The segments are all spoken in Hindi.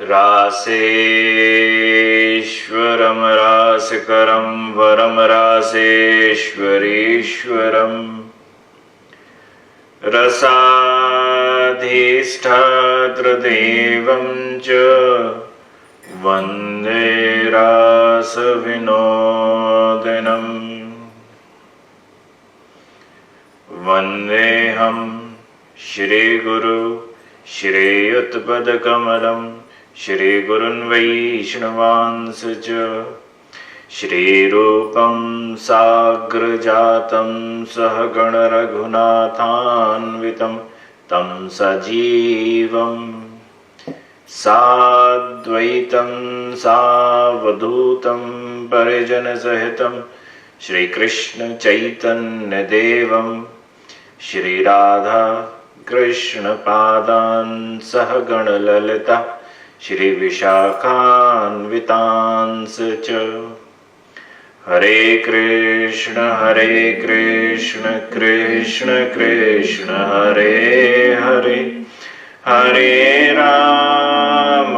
रासेश्वरं रासकरं वरं रासेश्वरीश्वरं रसाधिष्ठातृदेवं च वन्दे रासविनोदिनम्। वन्देऽहं श्रीगुरु श्रीयुतपदकमलं श्रीगुरुन् वैष्णवांस च श्रीरूपं साग्रजातं सहगण रघुनाथान्वितं तं सजीवं साद्वैतं सावधूतं परिजनसहितं श्रीकृष्ण चैतन्यदेवं श्रीराधा कृष्ण पादान् सहगण ललिता श्री विशाखान्वितांस च। हरे कृष्ण कृष्ण कृष्ण हरे हरे, हरे राम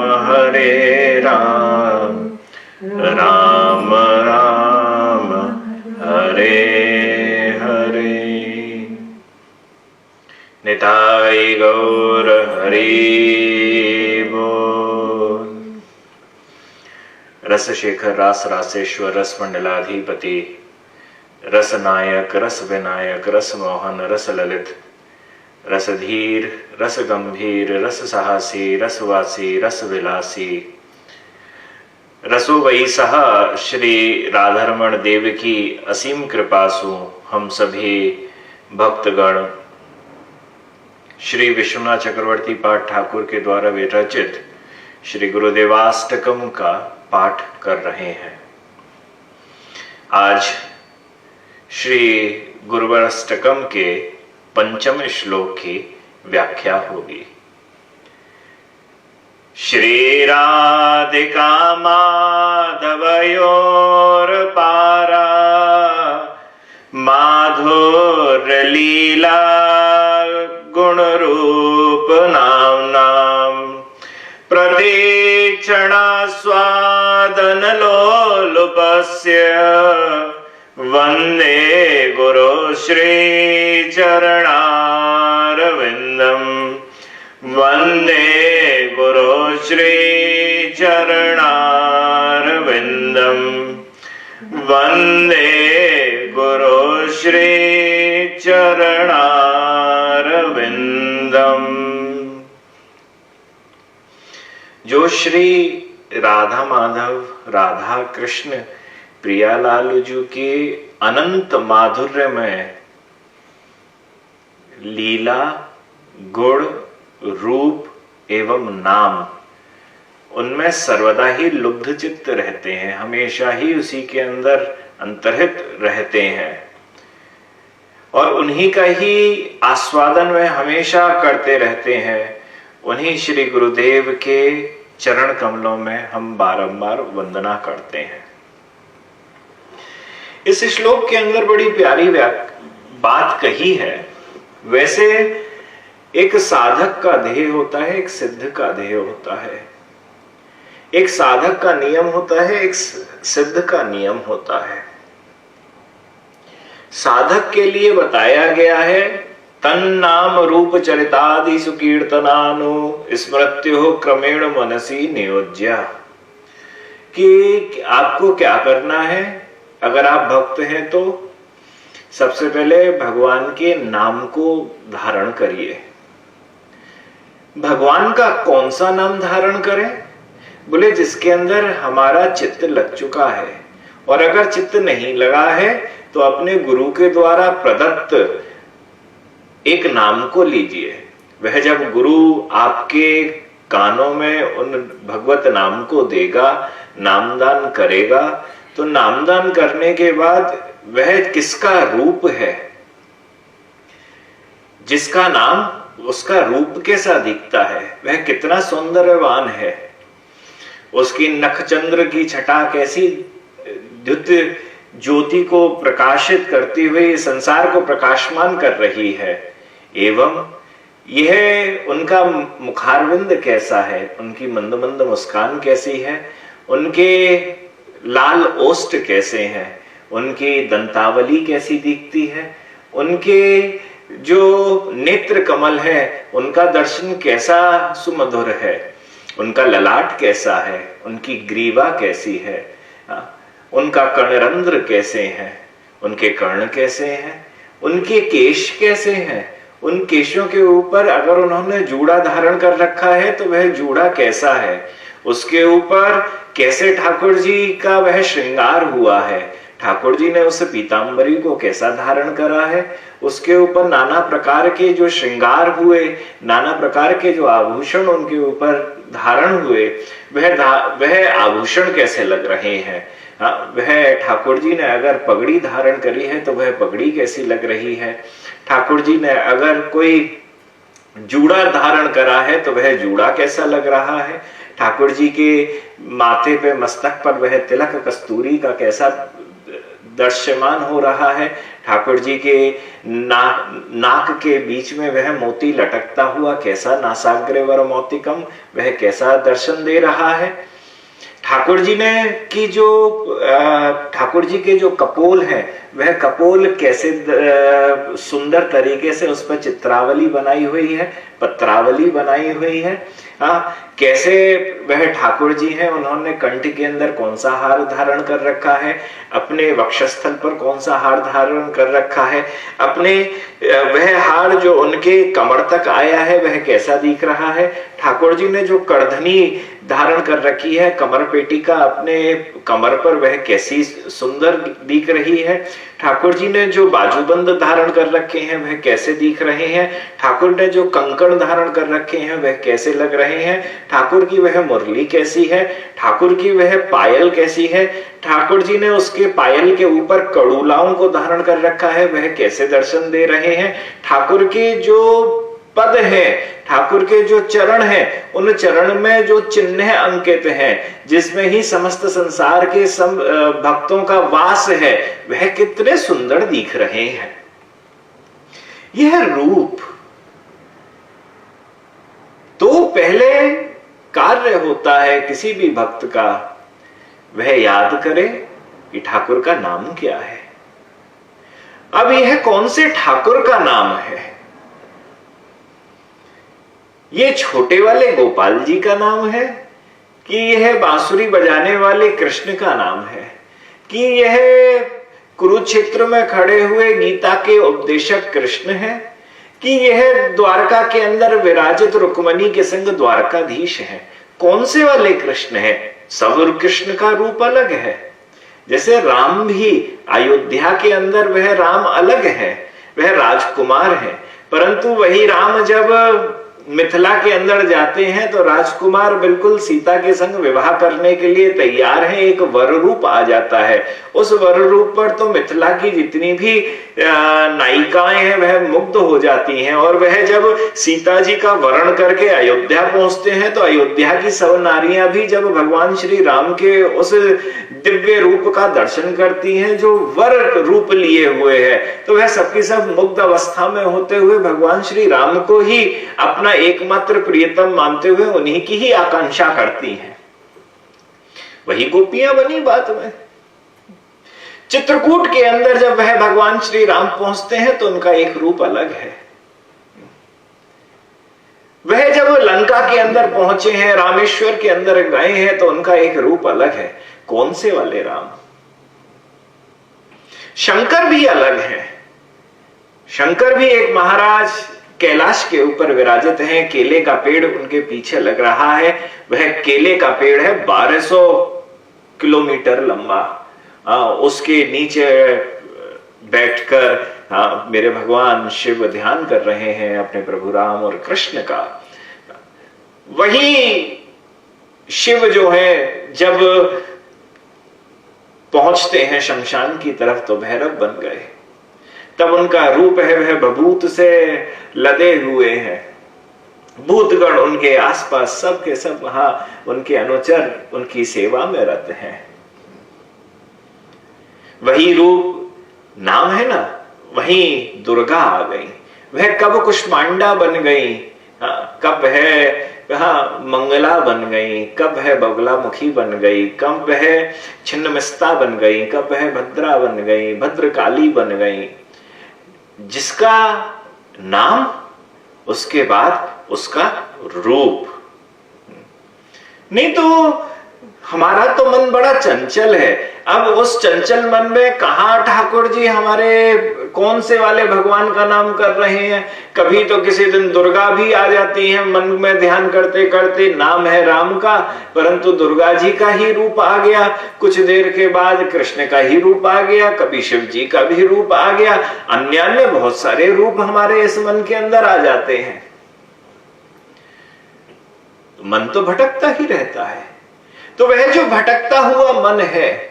राम राम हरे हरे। निताय गौर हरि बोल। रसशेखर रास रासेश्वर रस मंडलाधिपति रस नायक रस विनायक रस मोहन रस ललित रसधीर रस गंभीर रस साहसी रसवासी रस विलासी रसो वही सहा श्री राधारमण देव की असीम कृपासु हम सभी भक्तगण श्री विश्वनाथ चक्रवर्ती पाठ ठाकुर के द्वारा विरचित श्री गुरुदेवाष्टकम का पाठ कर रहे हैं। आज श्री गुरुदेवाष्टकम के पंचम श्लोक की व्याख्या होगी। श्री राधिका माधवयोर पारा माधुर्य लीला गुण रूप नाम प्रतीक्षणा स्वादन लोलुपस्य वन्दे गुरु श्री चरणारविन्दं वन्दे गुरु श्री चरणारविन्दं वन्दे गुरु श्री चरणारविन्दम। जो श्री राधा माधव राधा कृष्ण प्रियालाल जी के अनंत माधुर्य में लीला गुण रूप एवं नाम उनमें सर्वदा ही लुब्ध चित्त रहते हैं, हमेशा ही उसी के अंदर अंतर्हित रहते हैं और उन्हीं का ही आस्वादन में हमेशा करते रहते हैं। उन्हीं श्री गुरुदेव के चरण कमलों में हम बारंबार वंदना करते हैं। इस श्लोक के अंदर बड़ी प्यारी बात कही है। वैसे एक साधक का ध्येय होता है, एक सिद्ध का ध्येय होता है, एक साधक का नियम होता है, एक सिद्ध का नियम होता है। साधक के लिए बताया गया है तन नाम रूप चरितादि सुकीर्तनानु स्मृत्यो क्रमेण मनसी नियोज्या, कि आपको क्या करना है। अगर आप भक्त हैं तो सबसे पहले भगवान के नाम को धारण करिए। भगवान का कौन सा नाम धारण करें? बोले जिसके अंदर हमारा चित्त लग चुका है, और अगर चित्त नहीं लगा है तो अपने गुरु के द्वारा प्रदत्त एक नाम को लीजिए। वह जब गुरु आपके कानों में उन भगवत नाम को देगा, नामदान करेगा, तो नामदान करने के बाद वह किसका रूप है, जिसका नाम उसका रूप कैसा दिखता है, वह कितना सौंदर्यवान है, उसकी नखचंद्र की छटा कैसी द्युत ज्योति को प्रकाशित करती हुई संसार को प्रकाशमान कर रही है। एवं यह उनका मुखारविंद कैसा है, उनकी मंद मंद मुस्कान कैसी है, उनके लाल ओष्ठ कैसे हैं, उनकी दंतावली कैसी दिखती है, उनके जो नेत्र कमल है उनका दर्शन कैसा सुमधुर है, उनका ललाट कैसा है, उनकी ग्रीवा कैसी है, उनका कर्णरंध्र कैसे हैं, उनके कर्ण कैसे हैं, उनके केश कैसे हैं, उन केशों के ऊपर अगर उन्होंने जूड़ा धारण कर रखा है तो वह जूड़ा कैसा है, उसके ऊपर कैसे ठाकुर जी का वह श्रृंगार हुआ है, ठाकुर जी ने उस पीतांबरी को कैसा धारण करा है, उसके ऊपर नाना प्रकार के जो श्रृंगार हुए, नाना प्रकार के जो आभूषण उनके ऊपर धारण हुए, वह आभूषण कैसे लग रहे हैं। वह ठाकुर जी ने अगर पगड़ी धारण करी है तो वह पगड़ी कैसी लग रही है, ठाकुर जी ने अगर कोई जूड़ा धारण करा है तो वह जूड़ा कैसा लग रहा है, ठाकुर जी के माथे पे मस्तक पर वह तिलक कस्तूरी का कैसा दृश्यमान हो रहा है, ठाकुर जी के नाक के बीच में वह मोती लटकता हुआ कैसा नासाग्रवर मोतिकम वह कैसा दर्शन दे रहा है, ठाकुर जी ने की जो ठाकुर जी के जो कपोल है वह कपोल कैसे सुंदर तरीके से उस पर चित्रावली बनाई हुई है, पत्रावली बनाई हुई है। कैसे वह ठाकुर जी हैं, उन्होंने कंठ के अंदर कौन सा हार धारण कर रखा है, अपने वक्षस्थल पर कौन सा हार धारण कर रखा है, अपने वह हार जो उनके कमर तक आया है वह कैसा दिख रहा है, ठाकुर जी ने जो करधनी धारण कर रखी है कमर पेटिका अपने कमर पर वह कैसी सुंदर दिख रही है, ठाकुर जी ने जो बाजूबंद धारण कर रखे हैं वह कैसे दिख रहे हैं, ठाकुर ने जो कंकण धारण कर रखे हैं वह कैसे लग रहे हैं, ठाकुर की वह मुरली कैसी है, ठाकुर की वह पायल कैसी है, ठाकुर जी ने उसके पायल के ऊपर कड़ूलाओं को धारण कर रखा है वह कैसे दर्शन दे रहे हैं, ठाकुर के जो पद है, ठाकुर के जो चरण हैं, उन चरण में जो चिन्ह अंकित हैं, जिसमें ही समस्त संसार के भक्तों का वास है, वह कितने सुंदर दिख रहे हैं। यह रूप तो पहले कार्य होता है किसी भी भक्त का, वह याद करे कि ठाकुर का नाम क्या है। अब यह कौन से ठाकुर का नाम है? ये छोटे वाले गोपाल जी का नाम है कि यह बांसुरी बजाने वाले कृष्ण का नाम है कि यह कुरुक्षेत्र में खड़े हुए गीता के उपदेशक कृष्ण है कि यह द्वारका के अंदर विराजित रुक्मणी के संग द्वारकाधीश है? कौन से वाले कृष्ण है? सब कृष्ण का रूप अलग है। जैसे राम भी अयोध्या के अंदर वह राम अलग है, वह राजकुमार है, परंतु वही राम जब मिथिला के अंदर जाते हैं तो राजकुमार बिल्कुल सीता के संग विवाह करने के लिए तैयार है, एक वर रूप आ जाता है। उस वर रूप पर तो मिथिला की जितनी भी नायिकाएं हैं वह मुग्ध हो जाती हैं, और वह जब सीता जी का वरण करके अयोध्या पहुंचते हैं तो अयोध्या की सब नारियां भी जब भगवान श्री राम के उस दिव्य रूप का दर्शन करती हैं जो वर रूप लिए हुए है, तो वह सबकी सब मुग्ध अवस्था में होते हुए भगवान श्री राम को ही अपना एकमात्र प्रियतम मानते हुए उन्हीं की ही आकांक्षा करती हैं। वही गोपियां बनी बात में। चित्रकूट के अंदर जब वह भगवान श्री राम पहुंचते हैं तो उनका एक रूप अलग है। वह जब लंका के अंदर पहुंचे हैं, रामेश्वर के अंदर गए हैं, तो उनका एक रूप अलग है। कौन से वाले राम? शंकर भी अलग है। शंकर भी एक महाराज कैलाश के ऊपर विराजित हैं, केले का पेड़ उनके पीछे लग रहा है। वह केले का पेड़ है 1200 किलोमीटर लंबा। उसके नीचे बैठकर मेरे भगवान शिव ध्यान कर रहे हैं अपने प्रभु राम और कृष्ण का। वही शिव जो है जब पहुंचते हैं शमशान की तरफ तो भैरव बन गए। तब उनका रूप है वह बभूत से लदे हुए हैं। भूतगण उनके आसपास सब के सब वहां उनके अनुचर उनकी सेवा में रत हैं। वही रूप नाम है ना, वही दुर्गा आ गई। वह कब कुष्मांडा बन गई, कब है मंगला बन गई, कब है बगलामुखी बन गई, कब है छिन्नमस्ता बन गई, कब है भद्रा बन गई, भद्रकाली बन गई। जिसका नाम उसके बाद उसका रूप। नहीं तो हमारा तो मन बड़ा चंचल है। अब उस चंचल मन में कहां ठाकुर जी हमारे कौन से वाले भगवान का नाम कर रहे हैं। कभी तो किसी दिन दुर्गा भी आ जाती है मन में ध्यान करते करते, नाम है राम का परंतु दुर्गा जी का ही रूप आ गया। कुछ देर के बाद कृष्ण का ही रूप आ गया, कभी शिव जी का भी रूप आ गया, अन्य बहुत सारे रूप हमारे इस मन के अंदर आ जाते हैं। मन तो भटकता ही रहता है। तो वह जो भटकता हुआ मन है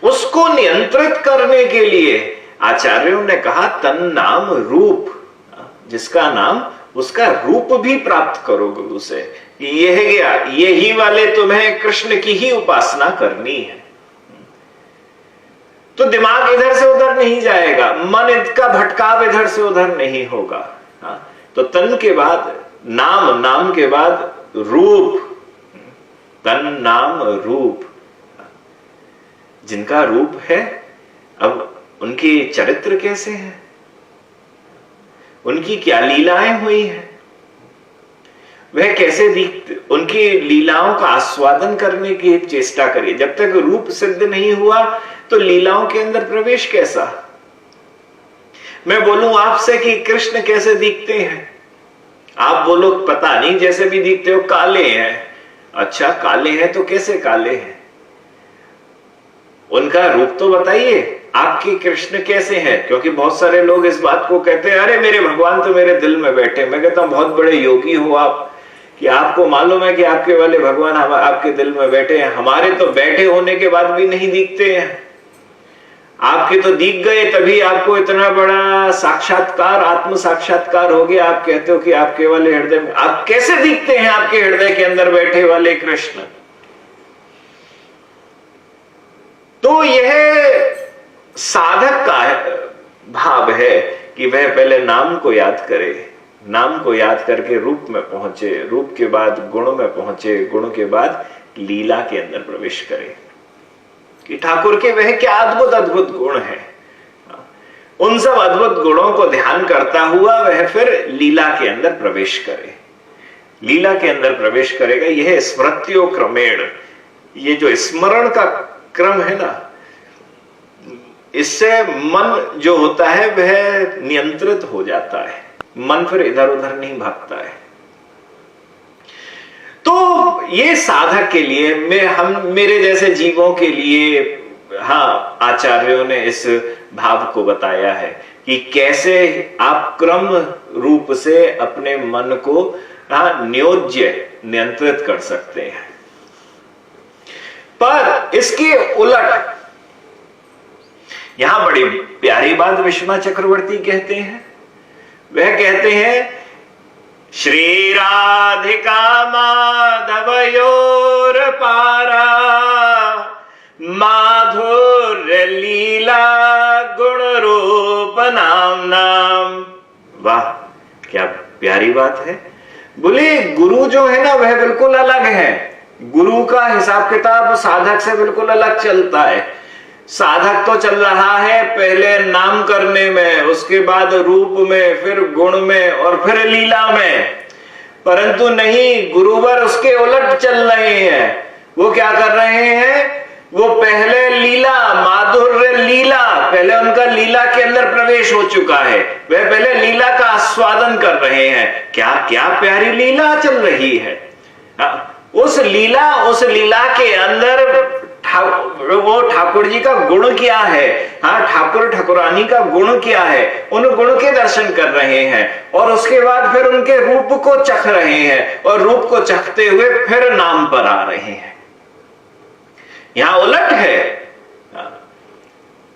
उसको नियंत्रित करने के लिए आचार्यों ने कहा तन नाम रूप। जिसका नाम उसका रूप भी प्राप्त करो गुरु से। यह गया, यही वाले तुम्हें कृष्ण की ही उपासना करनी है। तो दिमाग इधर से उधर नहीं जाएगा, मन का भटकाव इधर से उधर नहीं होगा। तो तन के बाद नाम, नाम के बाद रूप, तन नाम रूप। जिनका रूप है, अब उनकी चरित्र कैसे है, उनकी क्या लीलाएं हुई हैं, वह कैसे दिखते, उनकी लीलाओं का आस्वादन करने की चेष्टा करिए। जब तक रूप सिद्ध नहीं हुआ तो लीलाओं के अंदर प्रवेश कैसा। मैं बोलूं आपसे कि कृष्ण कैसे दिखते हैं, आप बोलो पता नहीं, जैसे भी दिखते हो काले हैं। अच्छा काले हैं तो कैसे काले हैं, उनका रूप तो बताइए, आपके कृष्ण कैसे हैं। क्योंकि बहुत सारे लोग इस बात को कहते हैं अरे मेरे भगवान तो मेरे दिल में बैठे। मैं कहता हूं बहुत बड़े योगी हो आप कि आपको मालूम है कि आपके वाले भगवान आपके दिल में बैठे हैं। हमारे तो बैठे होने के बाद भी नहीं दिखते हैं, आपके तो दिख गए तभी आपको इतना बड़ा साक्षात्कार, आत्म साक्षात्कार हो गया। आप कहते हो कि आपके वाले हृदय में, आप कैसे दिखते हैं आपके हृदय के अंदर बैठे वाले कृष्ण। तो यह साधक का भाव है कि वह पहले नाम को याद करे, नाम को याद करके रूप में पहुंचे, रूप के बाद गुण में पहुंचे, गुण के बाद लीला के अंदर प्रवेश करे कि ठाकुर के वह क्या अद्भुत अद्भुत गुण हैं। उन सब अद्भुत गुणों को ध्यान करता हुआ वह फिर लीला के अंदर प्रवेश करे। लीला के अंदर प्रवेश करेगा। यह स्मृत्यो क्रमेण, ये जो स्मरण का क्रम है ना, इससे मन जो होता है वह नियंत्रित हो जाता है, मन फिर इधर उधर नहीं भागता है। तो ये साधक के लिए, मेरे जैसे जीवों के लिए, हाँ आचार्यों ने इस भाव को बताया है कि कैसे आप क्रम रूप से अपने मन को नियोज्य नियंत्रित कर सकते हैं। पर इसके उलट यहां बड़ी प्यारी बात विश्वनाथ चक्रवर्ती कहते हैं। वह कहते हैं श्री राधिका माधवयोर पारा माधुर्य लीला गुण रूप नाम नाम। वाह क्या प्यारी बात है। बोले गुरु जो है ना वह बिल्कुल अलग है। गुरु का हिसाब किताब साधक से बिल्कुल अलग चलता है। साधक तो चल रहा है पहले नाम करने में, उसके बाद रूप में, फिर गुण में और फिर लीला में। परंतु नहीं, गुरुवर उसके उलट चल रहे हैं। वो क्या कर रहे हैं, वो पहले लीला, माधुर्य लीला, पहले उनका लीला के अंदर प्रवेश हो चुका है। वह पहले लीला का आस्वादन कर रहे हैं। क्या क्या प्यारी लीला चल रही है। उस लीला के अंदर वो ठाकुर जी का गुण क्या है, हाँ ठाकुर ठाकुरानी का गुण क्या है, उन गुण के दर्शन कर रहे हैं। और उसके बाद फिर उनके रूप को चख रहे हैं और रूप को चखते हुए फिर नाम पर आ रहे हैं। यहां उलट है।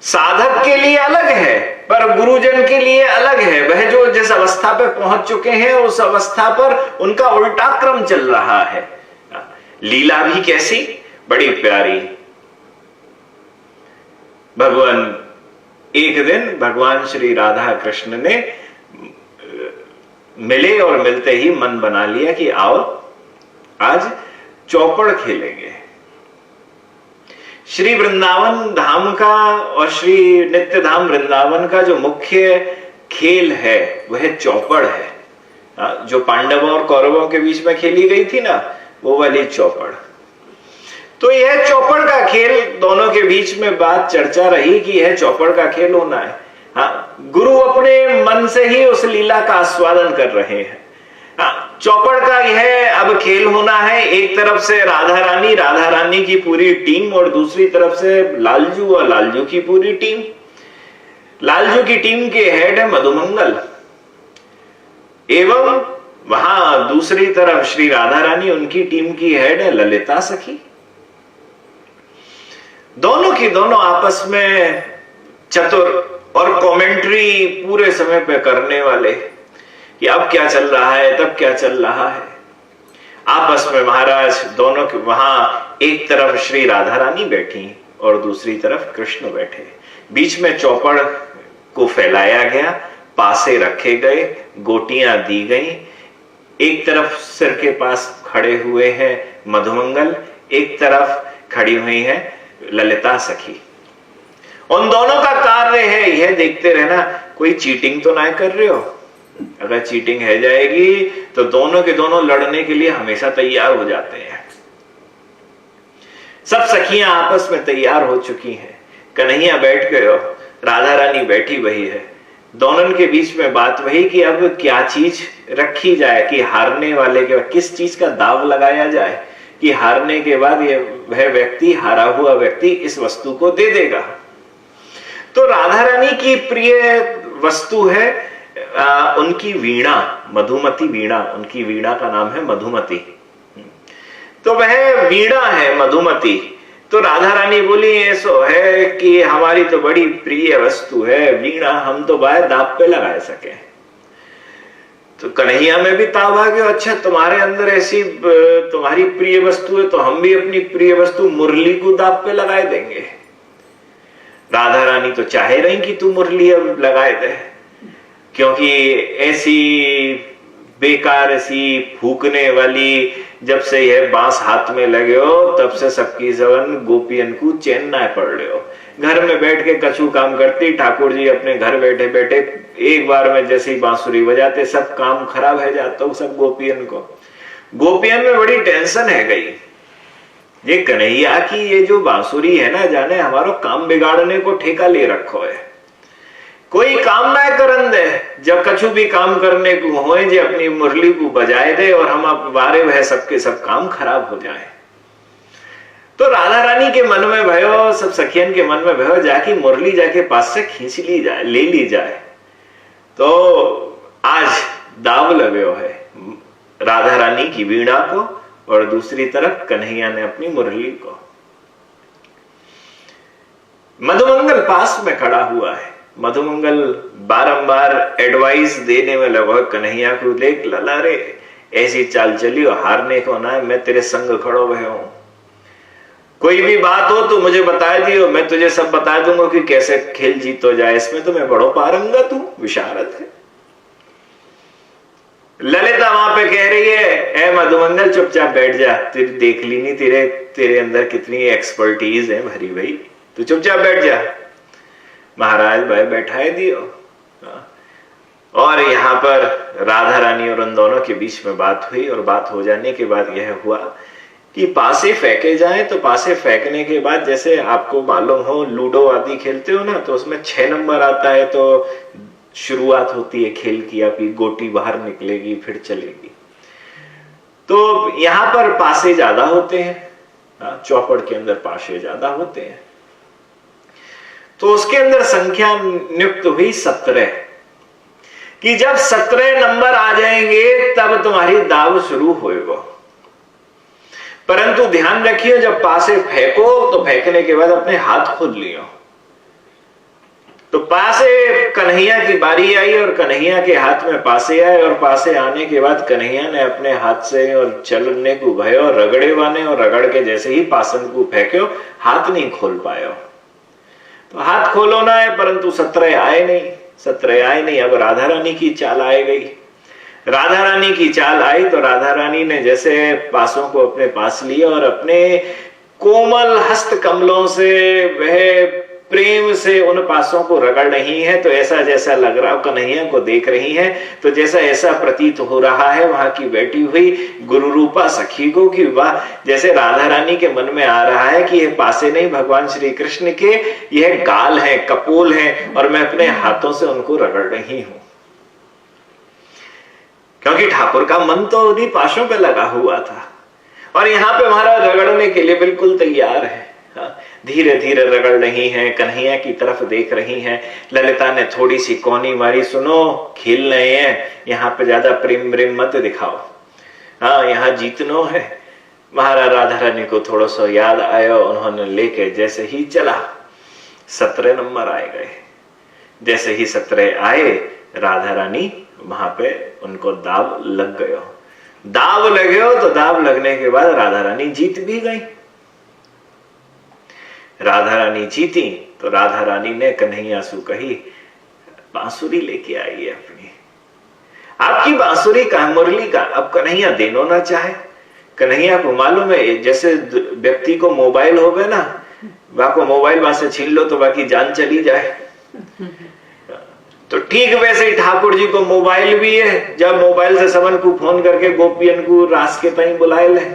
साधक के लिए अलग है पर गुरुजन के लिए अलग है। वह जो जिस अवस्था पे पहुंच चुके हैं उस अवस्था पर उनका उल्टा क्रम चल रहा है। लीला भी कैसी बड़ी प्यारी। एक दिन भगवान श्री राधा कृष्ण ने मिले और मिलते ही मन बना लिया कि आओ आज चौपड़ खेलेंगे। श्री वृंदावन धाम का और श्री नित्य धाम वृंदावन का जो मुख्य खेल है वह चौपड़ है। जो पांडवों और कौरवों के बीच में खेली गई थी ना, वो वाली चौपड़। तो यह चौपड़ का खेल, दोनों के बीच में बात चर्चा रही कि यह चौपड़ का खेल होना है। हाँ, गुरु अपने मन से ही उस लीला का आस्वादन कर रहे हैं। हाँ, चौपड़ का यह अब खेल होना है। एक तरफ से राधा रानी की पूरी टीम और दूसरी तरफ से लालजू और लालजू की पूरी टीम। लालजू की टीम के हेड है मधुमंगल, एवं वहां दूसरी तरफ श्री राधा रानी, उनकी टीम की हेड है ललिता सखी। दोनों की दोनों आपस में चतुर और कमेंट्री पूरे समय पे करने वाले कि अब क्या चल रहा है, तब क्या चल रहा है। आपस में महाराज दोनों के वहां एक तरफ श्री राधा रानी बैठी और दूसरी तरफ कृष्ण बैठे। बीच में चौपड़ को फैलाया गया, पासे रखे गए, गोटियां दी गई। एक तरफ सिर के पास खड़े हुए हैं मधुमंगल, एक तरफ खड़ी हुई है ललिता सखी। उन दोनों का कार्य है यह देखते रहना कोई चीटिंग तो ना कर रहे हो। अगर चीटिंग है जाएगी तो दोनों के दोनों लड़ने के लिए हमेशा तैयार हो जाते हैं। सब सखियां आपस में तैयार हो चुकी हैं। कन्हैया बैठ गए हो, राधा रानी बैठी वही है। दोनों के बीच में बात वही कि अब क्या चीज रखी जाए, कि हारने वाले के किस चीज का दाव लगाया जाए कि हारने के बाद वह व्यक्ति, हारा हुआ व्यक्ति इस वस्तु को दे देगा। तो राधा रानी की प्रिय वस्तु है उनकी वीणा, मधुमती वीणा। उनकी वीणा का नाम है मधुमती। तो वह वीणा है मधुमती। तो राधा रानी बोली ऐसो है कि हमारी तो बड़ी प्रिय वस्तु है वीणा, हम तो बाहर दाप पे लगा सके। तो कन्हैया में भी ताव आ गया, अच्छा तुम्हारे अंदर ऐसी तुम्हारी प्रिय वस्तु है तो हम भी अपनी प्रिय वस्तु मुरली को दाप पे लगाए देंगे। राधा रानी तो चाहे रही कि तू मुरली अब लगाए दे, क्योंकि ऐसी बेकार सी फूकने वाली, जब से यह बांस हाथ में लगे हो तब से सबकी जवन गोपियन को चैन ना पड़ रहे हो। घर में बैठ के कछु काम करती, ठाकुर जी अपने घर बैठे बैठे एक बार में जैसे ही बांसुरी बजाते सब काम खराब है जाता हो सब गोपियन को। गोपियन में बड़ी टेंशन है गई। ये कन्हैया की ये जो बांसुरी है ना, जाने हमारो काम बिगाड़ने को ठेका ले रखो है। कोई काम ना करन दे, जब कछु भी काम करने को होए जे अपनी मुरली को बजाए दे और हम अब बारे वह सबके सब काम खराब हो जाए। तो राधा रानी के मन में भयो, सब सखियन के मन में भयो, जाके मुरली जाके पास से खींच ली जाए, ले ली जाए। तो आज दाव लगे है राधा रानी की वीणा को और दूसरी तरफ कन्हैया ने अपनी मुरली को। मधुमंगल पास में खड़ा हुआ है। मधुमंगल बारंबार एडवाइस देने में लगा कन्हैया को, देख लला रे ऐसी चाल चली और हारने को ना, मैं तेरे संग खड़ो हुए हूं। कोई भी बात हो तो मुझे बता दियो, मैं तुझे सब बता दूंगा कि कैसे खेल जीतो जाए। इसमें तो मैं बड़ो पारंगत हूं, विशारद है। ललिता वहां पे कह रही है, ए मधुमंगल चुपचाप बैठ जा, तेरी देख ली नहीं तेरे अंदर कितनी एक्सपर्टीज है भरी भाई, तू चुपचाप बैठ जा। महाराज भाई बैठाए दियो। और यहां पर राधा रानी और उन दोनों के बीच में बात हुई और बात हो जाने के बाद यह हुआ कि पासे फेंके जाए। तो पासे फेंकने के बाद जैसे आपको मालूम हो लूडो आदि खेलते हो ना, तो उसमें 6 नंबर आता है तो शुरुआत होती है खेल की, आपकी गोटी बाहर निकलेगी फिर चलेगी। तो यहां पर पासे ज्यादा होते हैं, चौपड़ के अंदर पासे ज्यादा होते हैं। तो उसके अंदर संख्या नियुक्त हुई 17 कि जब 17 नंबर आ जाएंगे तब तुम्हारी दाव शुरू होएगा। परंतु ध्यान रखिए, जब पासे फेंको तो फेंकने के बाद अपने हाथ खोल लियो। तो पासे कन्हैया की बारी आई और कन्हैया के हाथ में पासे आए और पासे आने के बाद कन्हैया ने अपने हाथ से और चलने को भयो और रगड़े वाने और रगड़ के जैसे ही पासन को फेंक्यो, हाथ नहीं खोल पायो। तो हाथ खोलो ना है, परंतु 17 आए नहीं। अब राधा रानी की चाल आए गई। राधा रानी की चाल आई तो राधा रानी ने जैसे पासों को अपने पास लिया और अपने कोमल हस्त कमलों से वह प्रेम से उन पासों को रगड़ रही है, तो ऐसा जैसा लग रहा, कन्हैया को देख रही है तो जैसा ऐसा प्रतीत हो रहा है वहां की बैठी हुई गुरु रूपा सखी को कि वाह, जैसे राधा रानी के मन में आ रहा है कि ये पासे नहीं भगवान श्री कृष्ण के यह गाल है, कपोल है और मैं अपने हाथों से उनको रगड़ रही हूं, क्योंकि ठाकुर का मन तो उन्हीं पाशों पे लगा हुआ था और यहाँ पे महाराज रगड़ने के लिए बिल्कुल तैयार है। धीरे धीरे रगड़ रही हैं, कन्हैया की तरफ देख रही हैं। ललिता ने थोड़ी सी कोनी मारी, सुनो खेल रहे हैं, यहाँ पे ज्यादा प्रेम प्रेम मत दिखाओ, हाँ यहाँ जीतनो है। महाराज राधा रानी को थोड़ा सा याद आया, उन्होंने लेके जैसे ही चला 17 नंबर आए गए। जैसे ही 17 आए राधा रानी वहां पे उनको दाव लग गयो। दाव लगे हो तो दाव लगने के बाद राधा रानी जीत भी गई। राधा रानी जीती तो राधा रानी ने कन्हैया से कही बांसुरी लेके आई है अपनी, आपकी बांसुरी का मुरली का अब कन्हैया देनो ना चाहे। कन्हैया को मालूम है जैसे व्यक्ति को मोबाइल हो गए ना, वहां को मोबाइल वहां से छीन लो तो बाकी जान चली जाए, तो ठीक वैसे ही ठाकुर जी को मोबाइल भी है। जब मोबाइल से सबन को फोन करके गोपियन को रास के ताई बुलाए ले,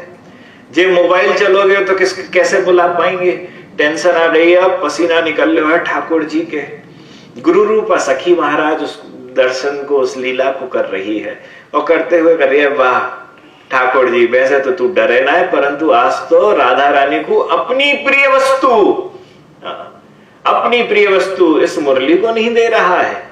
जे मोबाइल चलोगे तो कैसे बुला पाएंगे। टेंशन आ गई है, अब पसीना निकल रहा है ठाकुर जी के। गुरु रूपा सखी महाराज उस दर्शन को, उस लीला को कर रही है और करते हुए कर रही है, वाह ठाकुर जी वैसे तो तू डरे ना है, परंतु आज तो राधा रानी को अपनी प्रिय वस्तु, अपनी प्रिय वस्तु इस मुरली को नहीं दे रहा है।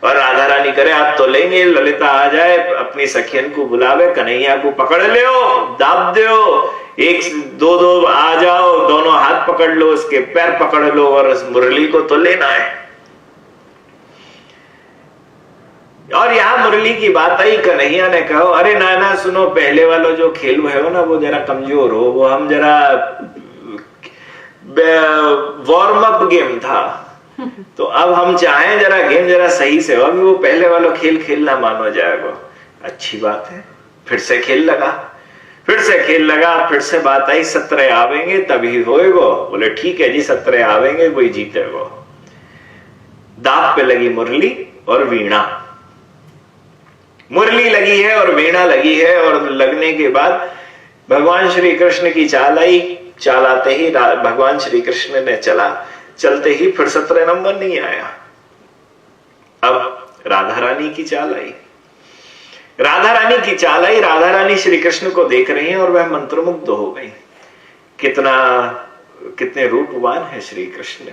और राधा रानी करे आप तो लेंगे, ललिता आ जाए अपनी सखियन को बुलावे, कन्हैया को पकड़ लो, दाब दो, एक दो दो आ जाओ, दोनों हाथ पकड़ लो, उसके पैर पकड़ लो और उस मुरली को तो लेना है। और यहाँ मुरली की बात आई, कन्हैया ने कहा अरे नाना सुनो, पहले वाला जो खेल है ना वो जरा कमजोर हो, वो हम जरा वार्म अप गेम था, तो अब हम चाहें जरा गेम जरा सही से हो, अभी वो पहले वाला खेल खेलना मानो जाएगा। अच्छी बात है, फिर से खेल लगा, फिर से खेल लगा, फिर से बात आई 17 आवेंगे तभी होएगो। बोले ठीक है जी 17 आवेंगे वही जीतेगो। दाव पे लगी मुरली और वीणा, मुरली लगी है और वीणा लगी है, और लगने के बाद भगवान श्री कृष्ण की चाल आई। चाल आते ही भगवान श्री कृष्ण ने चला, चलते ही फिर 17 नंबर नहीं आया। अब राधा रानी की चाल आई, राधा रानी की चाल आई। राधा रानी श्री कृष्ण को देख रही हैं और वह मंत्रमुग्ध हो गई। कितने रूपवान है श्री कृष्ण,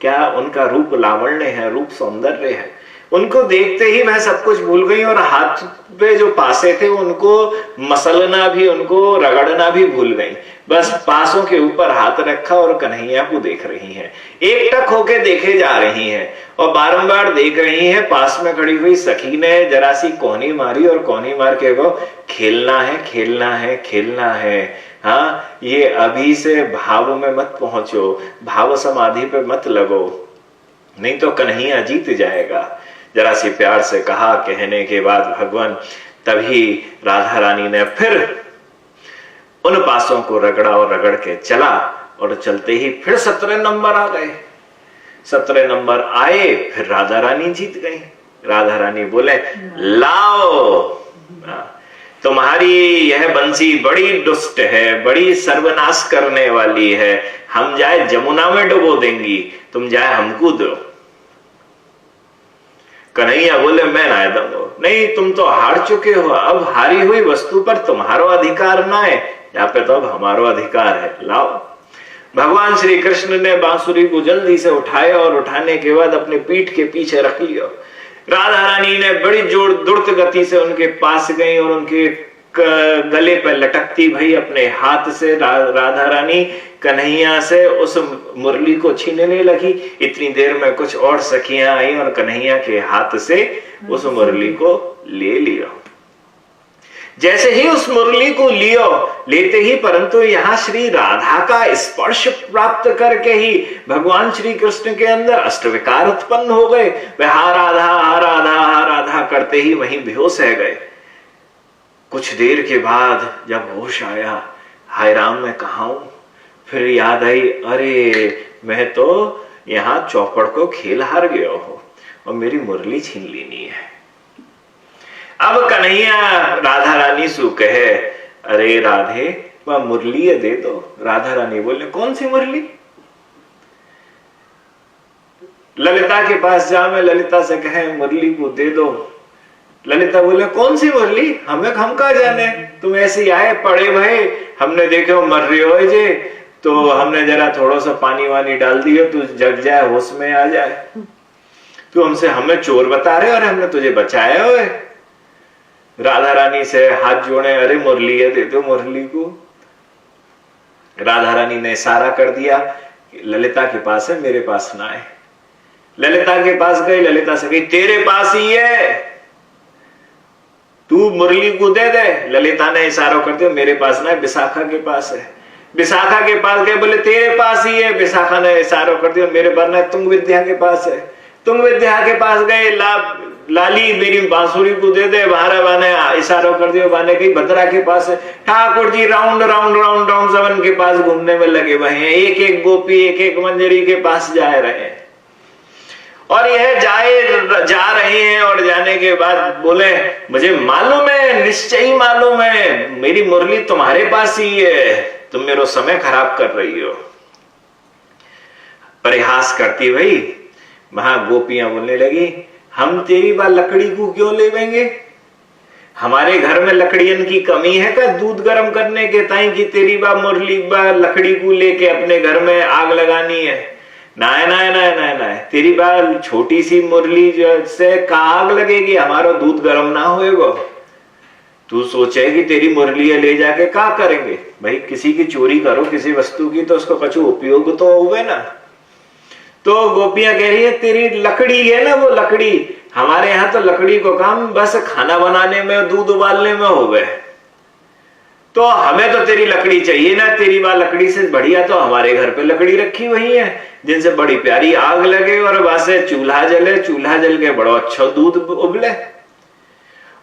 क्या उनका रूप लावण्य है, रूप सौंदर्य है। उनको देखते ही वह सब कुछ भूल गई और हाथ पे जो पासे थे उनको मसलना भी, उनको रगड़ना भी भूल गई। बस पासों के ऊपर हाथ रखा और कन्हैया को देख रही हैं, एकटक होके देखे जा रही हैं और बारंबार देख रही हैं। पास में खड़ी हुई सखी ने जरा सी कोहनी मारी और कोहनी मार के वो खेलना है, खेलना है, खेलना है। हाँ, ये अभी से भाव में मत पहुंचो, भाव समाधि पे मत लगो, नहीं तो कन्हैया जीत जाएगा। जरा सी प्यार से कहा, कहने के बाद भगवान तभी राधा रानी ने फिर उन पासों को रगड़ा और रगड़ के चला, और चलते ही फिर 17 नंबर आ गए। 17 नंबर आए, फिर राधा रानी जीत गई। राधा रानी बोले लाओ, तुम्हारी यह बंसी बड़ी दुष्ट है, बड़ी सर्वनाश करने वाली है, हम जाए जमुना में डुबो देंगी, तुम जाए हमको दो। कन्हैया बोले मैं ना दूंगा, नहीं तुम तो हार चुके हो, अब हारी हुई वस्तु पर तुम्हारो अधिकार ना है, यहाँ पे तो अब हमारो अधिकार है, लाओ। भगवान श्री कृष्ण ने बांसुरी को जल्दी से उठाया और उठाने के बाद अपने पीठ के पीछे रख लिया। राधा रानी ने बड़ी जोर द्रुत गति से उनके पास गई और उनके गले पर लटकती भई अपने हाथ से राधा रानी कन्हैया से उस मुरली को छीनने लगी। इतनी देर में कुछ और सखियां आई और कन्हैया के हाथ से उस मुरली को ले लिया। जैसे ही उस मुरली को लेते ही, परंतु यहाँ श्री राधा का स्पर्श प्राप्त करके ही भगवान श्री कृष्ण के अंदर अष्टविकार उत्पन्न हो गए। वे हा राधा हा राधा हा राधा करते ही वहीं बेहोश रह गए। कुछ देर के बाद जब होश आया, हाय राम मैं कहाँ हूं, फिर याद आई, अरे मैं तो यहाँ चौपड़ को खेल हार गया हूं और मेरी मुरली छीन लेनी है। अब कन्हैया राधा रानी सु कहे, अरे राधे वह मुरली दे दो। राधा रानी बोले, कौन सी मुरली? ललिता के पास जा, मैं ललिता से कहे मुरली को दे दो। ललिता बोले, कौन सी मुरली? हम कहा जाने, तुम ऐसे आए पड़े भाई, हमने देखे हो मर रहे हो जे, तो हमने जरा थोड़ा सा पानी वानी डाल दिया, तू जग जाए, होश में आ जाए। तू हमसे हमें चोर बता रहे और हमने तुझे बचाया हो। राधा रानी से हाथ जोड़े, अरे मुरली दे दो मुरली को। राधा रानी ने इशारा कर दिया, ललिता के पास है, मेरे पास ना है। ललिता के पास गई, ललिता से कही, तेरे पास ही है, तू मुरली को दे दे। ललिता ने इशारा कर दिया, मेरे पास ना है, विशाखा के पास है। विशाखा के पास गए, बोले तेरे पास ही है। विशाखा ने इशारा कर दिया, मेरे पास ना, तुंग विद्या के पास है। तुंग विद्या के पास गए, लाली मेरी बांसुरी को दे दे। बारह ने इशारा कर दिया, बाने कही भद्रा के पास है। Thakur ji round round round round सबन के पास घूमने में लगे हुए हैं, एक एक गोपी एक एक मंजरी के पास जा रहे हैं। और यह जा रहे हैं और जाने के बाद बोले, मुझे मालूम है, निश्चय ही मालूम है, मेरी मुरली तुम्हारे पास ही है, तुम मेरा समय खराब कर रही हो। परिहास करती भाई वहां गोपियां बोलने लगी, हम तेरी बात लकड़ी को क्यों लेवेंगे? हमारे घर में लकड़ियन की कमी है क्या दूध गर्म करने के ताई की तेरी बात मुरली बात लकड़ी को लेके अपने घर में आग लगानी है? ना ना ना ना ना, तेरी बात छोटी सी मुरली से का आग लगेगी, हमारा दूध गर्म ना होएगा। तू सोचे कि तेरी मुरली ले जाके क्या करेंगे? भाई किसी की चोरी करो किसी वस्तु की तो उसको कछु उपयोग तो होवे ना। तो गोपियां कह रही है, तेरी लकड़ी है ना, वो लकड़ी, हमारे यहाँ तो लकड़ी को काम बस खाना बनाने में दूध उबालने में हो गए, तो हमें तो तेरी लकड़ी चाहिए ना। तेरी बात लकड़ी से बढ़िया तो हमारे घर पे लकड़ी रखी हुई है जिनसे बड़ी प्यारी आग लगे और वैसे चूल्हा जले, चूल्हा जल के बड़ा अच्छा दूध उबले।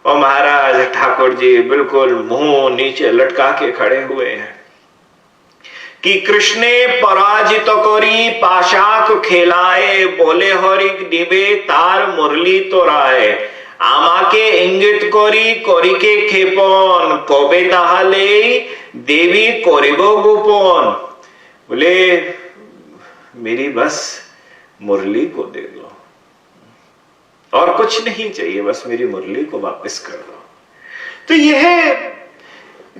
और महाराज ठाकुर जी बिल्कुल मुंह नीचे लटका के खड़े हुए हैं कि कृष्णे पराजित करी पाशाक खेलाए, बोले हरि डिबे तार मुरली तो राय, आमाके इंगित करी करी के खेपन, कबे ताहले देवी करिबो गोपन। बोले मेरी बस मुरली को दे दो और कुछ नहीं चाहिए, बस मेरी मुरली को वापस कर दो। तो यह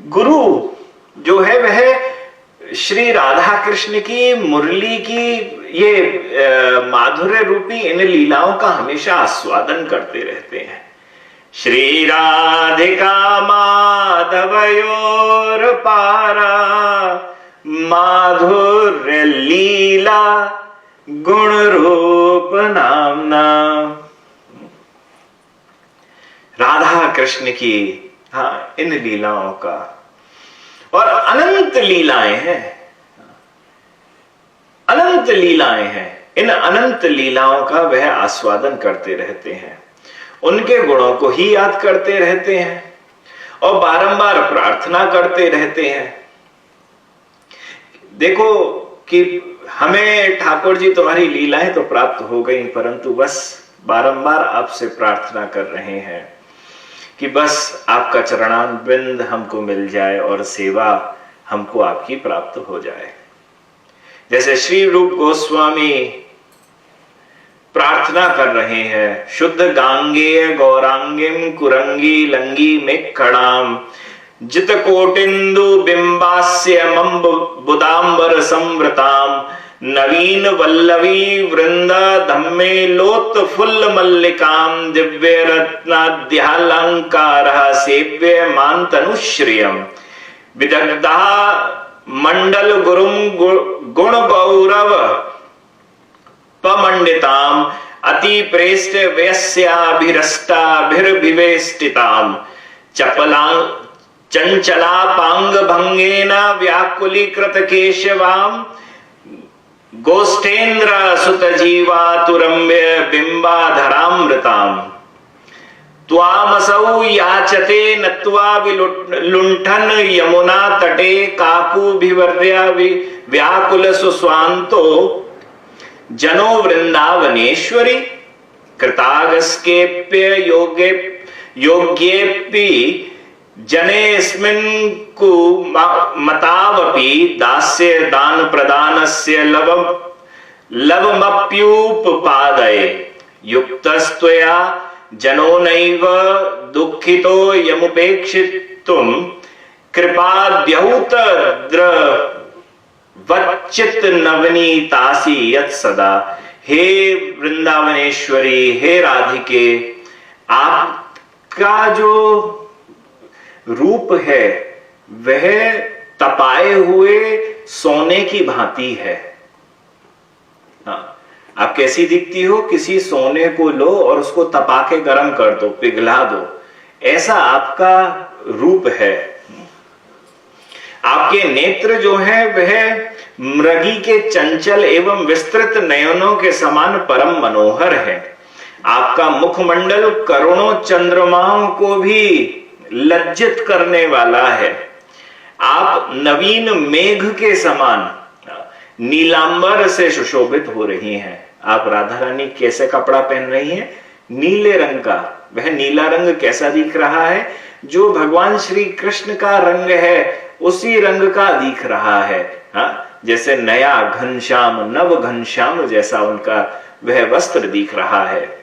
गुरु जो है वह श्री राधा कृष्ण की मुरली की ये माधुर्य रूपी इन लीलाओं का हमेशा आस्वादन करते रहते हैं। श्री राधिका माधवयोर पारा, माधुर्य लीला गुण रूप नामना। राधा कृष्ण की हाँ इन लीलाओं का, और अनंत लीलाएं हैं, अनंत लीलाएं हैं। इन अनंत लीलाओं का वह आस्वादन करते रहते हैं, उनके गुणों को ही याद करते रहते हैं और बारंबार प्रार्थना करते रहते हैं। देखो कि हमें ठाकुर जी तुम्हारी लीलाएं तो प्राप्त हो गई, परंतु बस बारंबार आपसे प्रार्थना कर रहे हैं कि बस आपका चरणारविंद हमको मिल जाए और सेवा हमको आपकी प्राप्त हो जाए। जैसे श्री रूप गोस्वामी प्रार्थना कर रहे हैं, शुद्ध गांगेय गौरांगिम कुरंगी लंगी में खड़ाम, जित कोटिंदु बिंबास्य मम बुदांबर संवृताम, नवीन वल्लवी वृंदा धम्मे लोत फुल्ल मल्लिकाम, दिव्य रत्नाद्यालंकार सेव्य मान तनुश्रियम, विदग्धा मंडल गुरुम गुण गौरव पमंडिताम, अति प्रेष्ट वैस्याभिरष्टाभिर्विवेष्टिताम, चंचलापांग भंगेन व्याकुलीकृत केशवाम गोष्ठेन्द्र सुत जीवातुरम्य बिंबाधरामृताम त्वामसौ याचते नत्वा विलुंठन यमुना तटे काकुभिवर्या व्याकुल सुस्वांतो जनो वृंदावनेश्वरी कृतागस्केप्य योग्येऽपि जनेऽस्मिन् कुमतावपि दास्य दान प्रदानस्य लवमप्युपपादये युक्तस्त्वया जनो नैव दुःखितो यमुपेक्षितुं कृपाद्यहुत वच्चित नवनीतासी यत् सदा। हे वृंदावनेश्वरी, हे राधिके, आपका जो रूप है वह तपाए हुए सोने की भांति है। हाँ, आप कैसी दिखती हो? किसी सोने को लो और उसको तपा के गर्म कर दो, पिघला दो, ऐसा आपका रूप है। आपके नेत्र जो है वह मृगी के चंचल एवं विस्तृत नयनों के समान परम मनोहर है। आपका मुखमंडल करोड़ों चंद्रमाओं को भी लज्जित करने वाला है। आप नवीन मेघ के समान नीलांबर से सुशोभित हो रही हैं। आप राधा रानी कैसे कपड़ा पहन रही हैं? नीले रंग का। वह नीला रंग कैसा दिख रहा है? जो भगवान श्री कृष्ण का रंग है उसी रंग का दिख रहा है। हाँ, जैसे नया घनश्याम, नव घनश्याम जैसा उनका वह वस्त्र दिख रहा है।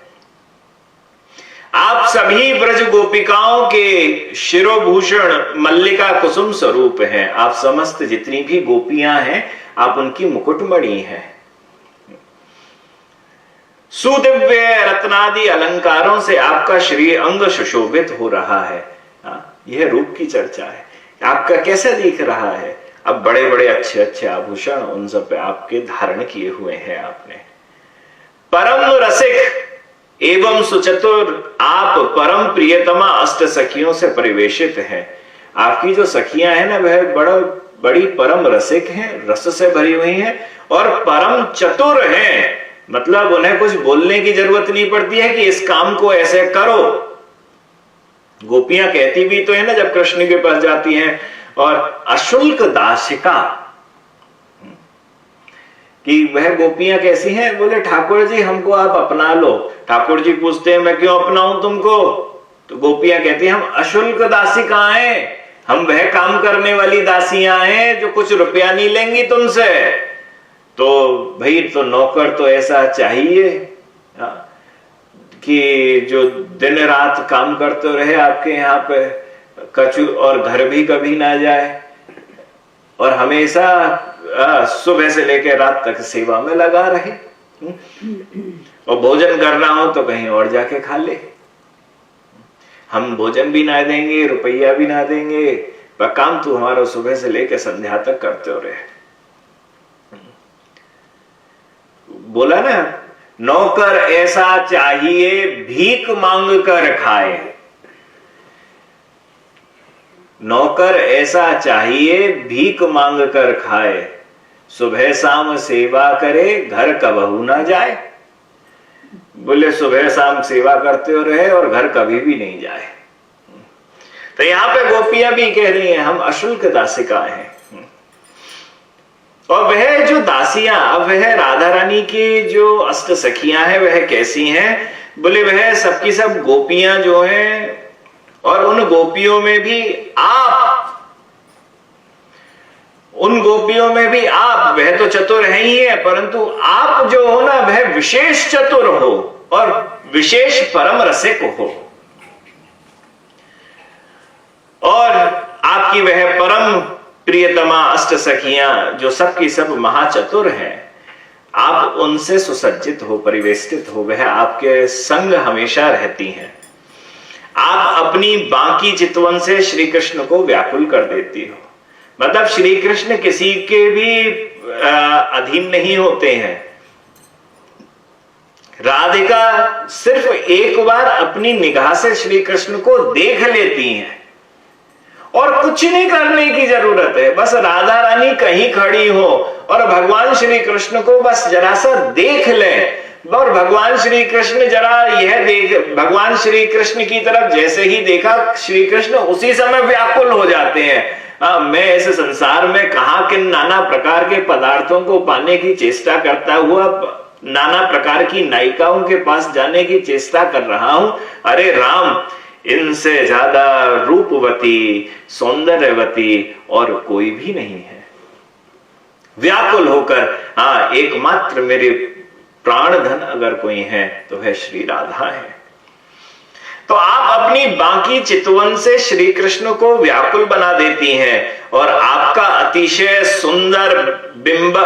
आप सभी ब्रज गोपिकाओं के शिरोभूषण मल्लिका कुसुम स्वरूप हैं। आप समस्त जितनी भी गोपियां हैं आप उनकी मुकुटमणि हैं। सुदिव्य रत्नादि अलंकारों से आपका श्री अंग सुशोभित हो रहा है। यह रूप की चर्चा है। आपका कैसा दिख रहा है? अब बड़े बड़े अच्छे अच्छे आभूषण उन सब पे आपके धारण किए हुए हैं आपने। परम रसिक एवं सुचतुर आप परम प्रियतमा अष्ट सखियों से परिवेशित हैं। आपकी जो सखियां हैं ना वह बड़ी परम रसिक हैं, रस से भरी हुई हैं और परम चतुर हैं। मतलब उन्हें कुछ बोलने की जरूरत नहीं पड़ती है कि इस काम को ऐसे करो। गोपियां कहती भी तो है ना जब कृष्ण के पास जाती हैं, और अशुल्क दासिका, कि वह गोपियां कैसी हैं? बोले ठाकुर जी हमको आप अपना लो। ठाकुर जी पूछते हैं मैं क्यों अपनाऊं तुमको? तो गोपियां कहती हैं हम अशुल्क दासिका हैं, हम वह काम करने वाली दासियां हैं जो कुछ रुपया नहीं लेंगी तुमसे। तो भाई तो नौकर तो ऐसा चाहिए कि जो दिन रात काम करते रहे आपके यहाँ पे, कछु और घर भी कभी ना जाए और हमेशा सुबह से लेकर रात तक सेवा में लगा रहे, और भोजन करना हो तो कहीं और जाके खा ले। हम भोजन भी ना देंगे, रुपया भी ना देंगे, पर काम तो हमारा सुबह से लेकर संध्या तक करते हो रहे। बोला ना, नौकर ऐसा चाहिए भीख मांग कर खाए। नौकर ऐसा चाहिए भीख मांग कर खाए, सुबह शाम सेवा करे घर कबहू ना जाए। बोले सुबह शाम सेवा करते हो रहे और घर कभी भी नहीं जाए। तो यहां पे गोपियां भी कह रही हैं हम अशुल्क दासिकाएं हैं। और वह जो दासियां, वह राधा रानी की जो अष्ट सखियां हैं वह कैसी हैं? बोले वह सबकी सब गोपियां जो हैं, और उन गोपियों में भी आप, वह तो चतुर है ही है, परंतु आप जो हो ना वह विशेष चतुर हो और विशेष परम रसिक हो। और आपकी वह परम प्रियतमा अष्ट सखियां जो सबकी सब महाचतुर हैं, आप उनसे सुसज्जित हो, परिवेष्टित हो, वह आपके संग हमेशा रहती हैं। आप अपनी बाकी चितवन से श्री कृष्ण को व्याकुल कर देती हो। मतलब श्री कृष्ण किसी के भी अधीन नहीं होते हैं। राधिका सिर्फ एक बार अपनी निगाह से श्री कृष्ण को देख लेती हैं और कुछ नहीं करने की जरूरत है, बस राधा रानी कहीं खड़ी हो और भगवान श्री कृष्ण को बस जरा सा देख लें, और भगवान श्री कृष्ण जरा यह देख, भगवान श्री कृष्ण की तरफ जैसे ही देखा श्री कृष्ण उसी समय व्याकुल हो जाते हैं। मैं इस संसार में कहां किन नाना प्रकार के पदार्थों को पाने की चेष्टा करता हुआ नाना प्रकार की नायिकाओं के पास जाने की चेष्टा कर रहा हूं। अरे राम, इनसे ज्यादा रूपवती सौंदर्यवती और कोई भी नहीं है। व्याकुल होकर एकमात्र मेरे प्राण धन अगर कोई है तो वह श्री राधा है। तो आप अपनी बाकी चितवन से श्री कृष्ण को व्याकुल बना देती हैं और आपका अतिशय सुंदर बिंब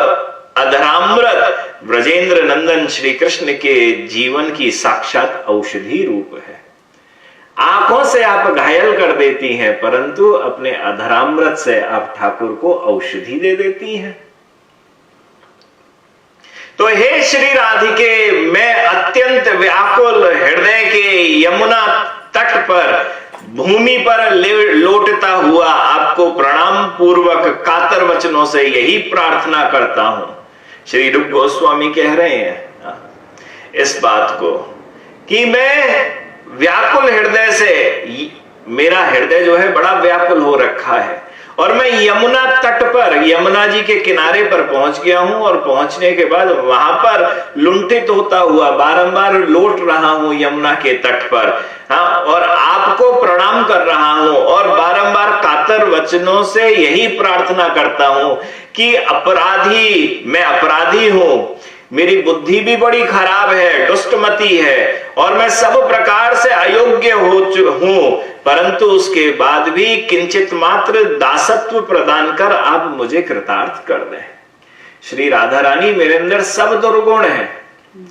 अधरामृत ब्रजेंद्र नंदन श्री कृष्ण के जीवन की साक्षात औषधि रूप है। आंखों से आप घायल कर देती हैं, परंतु अपने अधरामृत से आप ठाकुर को औषधि दे देती हैं। तो हे श्री राधिके, मैं अत्यंत व्याकुल हृदय के यमुना तट पर भूमि पर लौटता हुआ आपको प्रणाम पूर्वक कातर वचनों से यही प्रार्थना करता हूं। श्री रूप गोस्वामी कह रहे हैं इस बात को कि मैं व्याकुल हृदय से, मेरा हृदय जो है बड़ा व्याकुल हो रखा है और मैं यमुना तट पर, यमुना जी के किनारे पर पहुंच गया हूं और पहुंचने के बाद वहां पर लुंठित होता हुआ बारंबार लौट रहा हूं यमुना के तट पर, और आपको प्रणाम कर रहा हूं और बारंबार कातर वचनों से यही प्रार्थना करता हूं कि अपराधी, मैं अपराधी हूं, मेरी बुद्धि भी बड़ी खराब है, दुष्टमती है और मैं सब प्रकार से अयोग्य हूं, परंतु उसके बाद भी किंचित मात्र दासत्व प्रदान कर आप मुझे कृतार्थ कर दें। श्री राधा रानी, मेरे अंदर सब दुर्गुण हैं।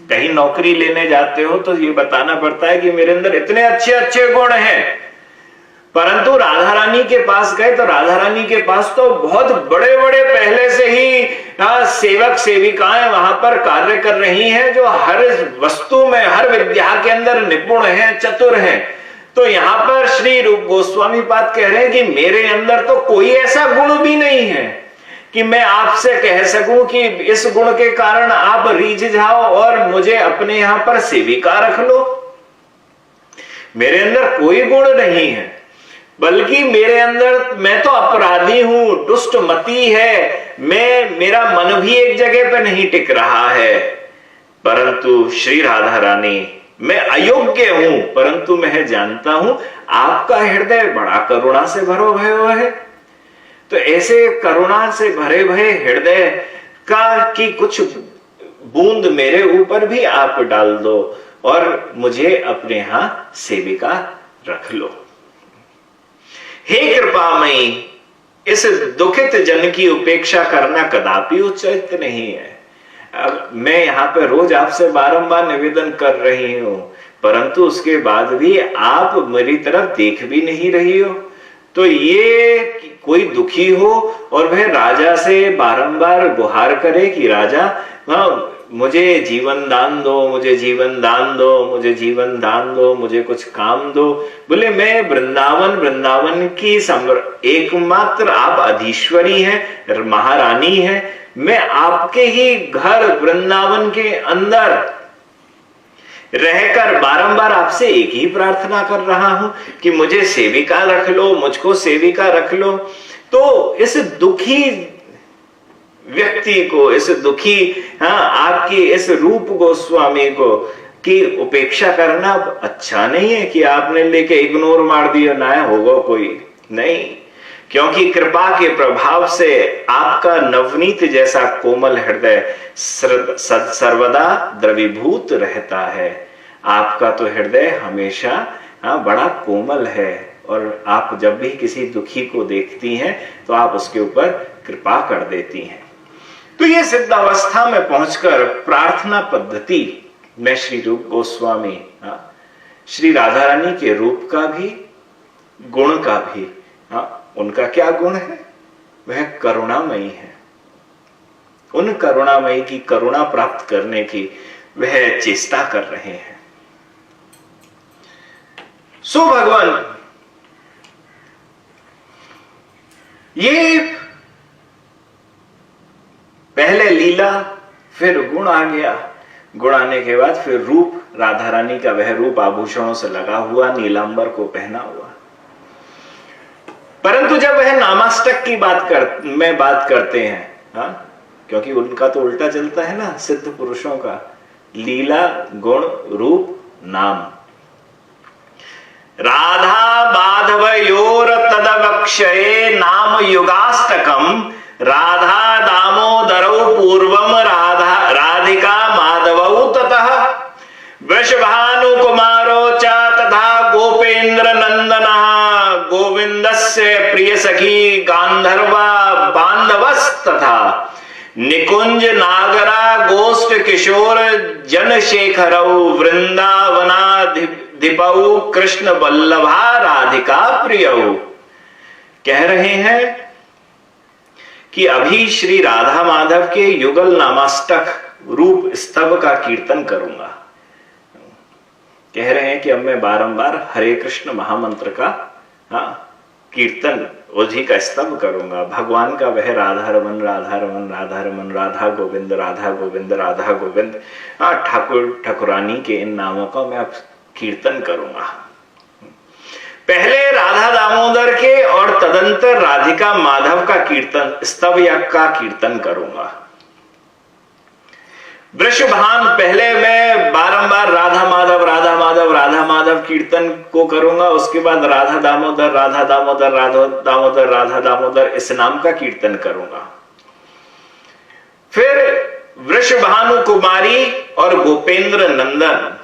कहीं नौकरी लेने जाते हो तो ये बताना पड़ता है कि मेरे अंदर इतने अच्छे अच्छे गुण हैं, परंतु राधा रानी के पास गए तो राधा रानी के पास तो बहुत बड़े बड़े पहले से ही सेवक सेविकाएं वहां पर कार्य कर रही हैं जो हर वस्तु में, हर विद्या के अंदर निपुण हैं, चतुर हैं। तो यहाँ पर श्री रूप गोस्वामी पाद कह रहे हैं कि मेरे अंदर तो कोई ऐसा गुण भी नहीं है कि मैं आपसे कह सकूं कि इस गुण के कारण आप रीझ जाओ और मुझे अपने यहां पर सेविका रख लो। मेरे अंदर कोई गुण नहीं है, बल्कि मेरे अंदर, मैं तो अपराधी हूं, दुष्टमती है, मेरा मन भी एक जगह पे नहीं टिक रहा है। परंतु श्री राधा रानी, मैं अयोग्य हूं, परंतु मैं जानता हूं आपका हृदय बड़ा करुणा से भरो भयो है। तो ऐसे करुणा से भरे भरे हृदय का की कुछ बूंद मेरे ऊपर भी आप डाल दो और मुझे अपने यहां सेविका रख लो। हे कृपामयी, इस दुखित जन की उपेक्षा करना कदापि उचित नहीं है। मैं यहाँ पे रोज आपसे बारंबार निवेदन कर रही हूं, परंतु उसके बाद भी आप मेरी तरफ देख भी नहीं रही हो। तो ये कोई दुखी हो और वह राजा से बारंबार गुहार करे कि राजा मुझे जीवन दान दो, मुझे जीवन दान दो, मुझे जीवन दान दो, मुझे कुछ काम दो। बोले मैं वृंदावन की एकमात्र आप अधीश्वरी हैं, महारानी हैं, मैं आपके ही घर वृंदावन के अंदर रहकर बारंबार आपसे एक ही प्रार्थना कर रहा हूं कि मुझे सेविका रख लो, मुझको सेविका रख लो। तो इस दुखी व्यक्ति को, इस दुखी आपकी इस रूप गोस्वामी को की उपेक्षा करना अच्छा नहीं है कि आपने लेके इग्नोर मार दिया, ना होगा कोई नहीं, क्योंकि कृपा के प्रभाव से आपका नवनीत जैसा कोमल हृदय सर्वदा द्रवीभूत रहता है। आपका तो हृदय हमेशा बड़ा कोमल है और आप जब भी किसी दुखी को देखती हैं तो आप उसके ऊपर कृपा कर देती हैं। तो ये सिद्ध अवस्था में पहुंचकर प्रार्थना पद्धति में श्री रूप गोस्वामी श्री राधा रानी के रूप का भी, गुण का भी, उनका क्या गुण है? वह करुणामयी है। उन करुणामयी की करुणा प्राप्त करने की वह चेष्टा कर रहे हैं। सो भगवान ये पहले लीला, फिर गुण आ गया, गुण आने के बाद फिर रूप, राधा रानी का वह रूप आभूषणों से लगा हुआ, नीलांबर को पहना हुआ। परंतु जब वह नामाष्टक की बात करते हैं, हाँ, क्योंकि उनका तो उल्टा चलता है ना सिद्ध पुरुषों का, लीला, गुण, रूप, नाम। राधा माधवयोर तदवक्षये नाम युगाष्टकम राधा दामोदरौ पूर्वम राधिका माधवौ ततः वृषभानुकुमारो च तथा गोपेन्द्र नंदनः गोविंदस्य प्रिय सखी गांधर्वा बांधवस्तथा निकुंज नागरा गोष्ठ किशोर जनशेखरौ वृंदावनाधिपौ कृष्ण वल्लभा राधिका प्रियौ। कह रहे हैं कि अभी श्री राधा माधव के युगल नामाष्टक रूप स्तव का कीर्तन करूंगा। कह रहे हैं कि अब मैं बारंबार हरे कृष्ण महामंत्र का कीर्तन, उसी का स्तव करूंगा। भगवान का वह राधा रमन राधा रमन राधा रमन, राधा गोविंद राधा गोविंद राधा गोविंद, ठाकुर ठाकुरानी के इन नामों का मैं अब कीर्तन करूंगा। पहले राधा दामोदर के और तदंतर राधिका माधव का कीर्तन, स्तव यज्ञ का कीर्तन करूंगा। वृषभान पहले मैं बारंबार राधा माधव राधा माधव राधा माधव कीर्तन को करूंगा, उसके बाद राधा दामोदर राधा दामोदर राधा दामोदर राधा दामोदर इस नाम का कीर्तन करूंगा। फिर वृषभानु कुमारी और गोपेंद्र नंदन,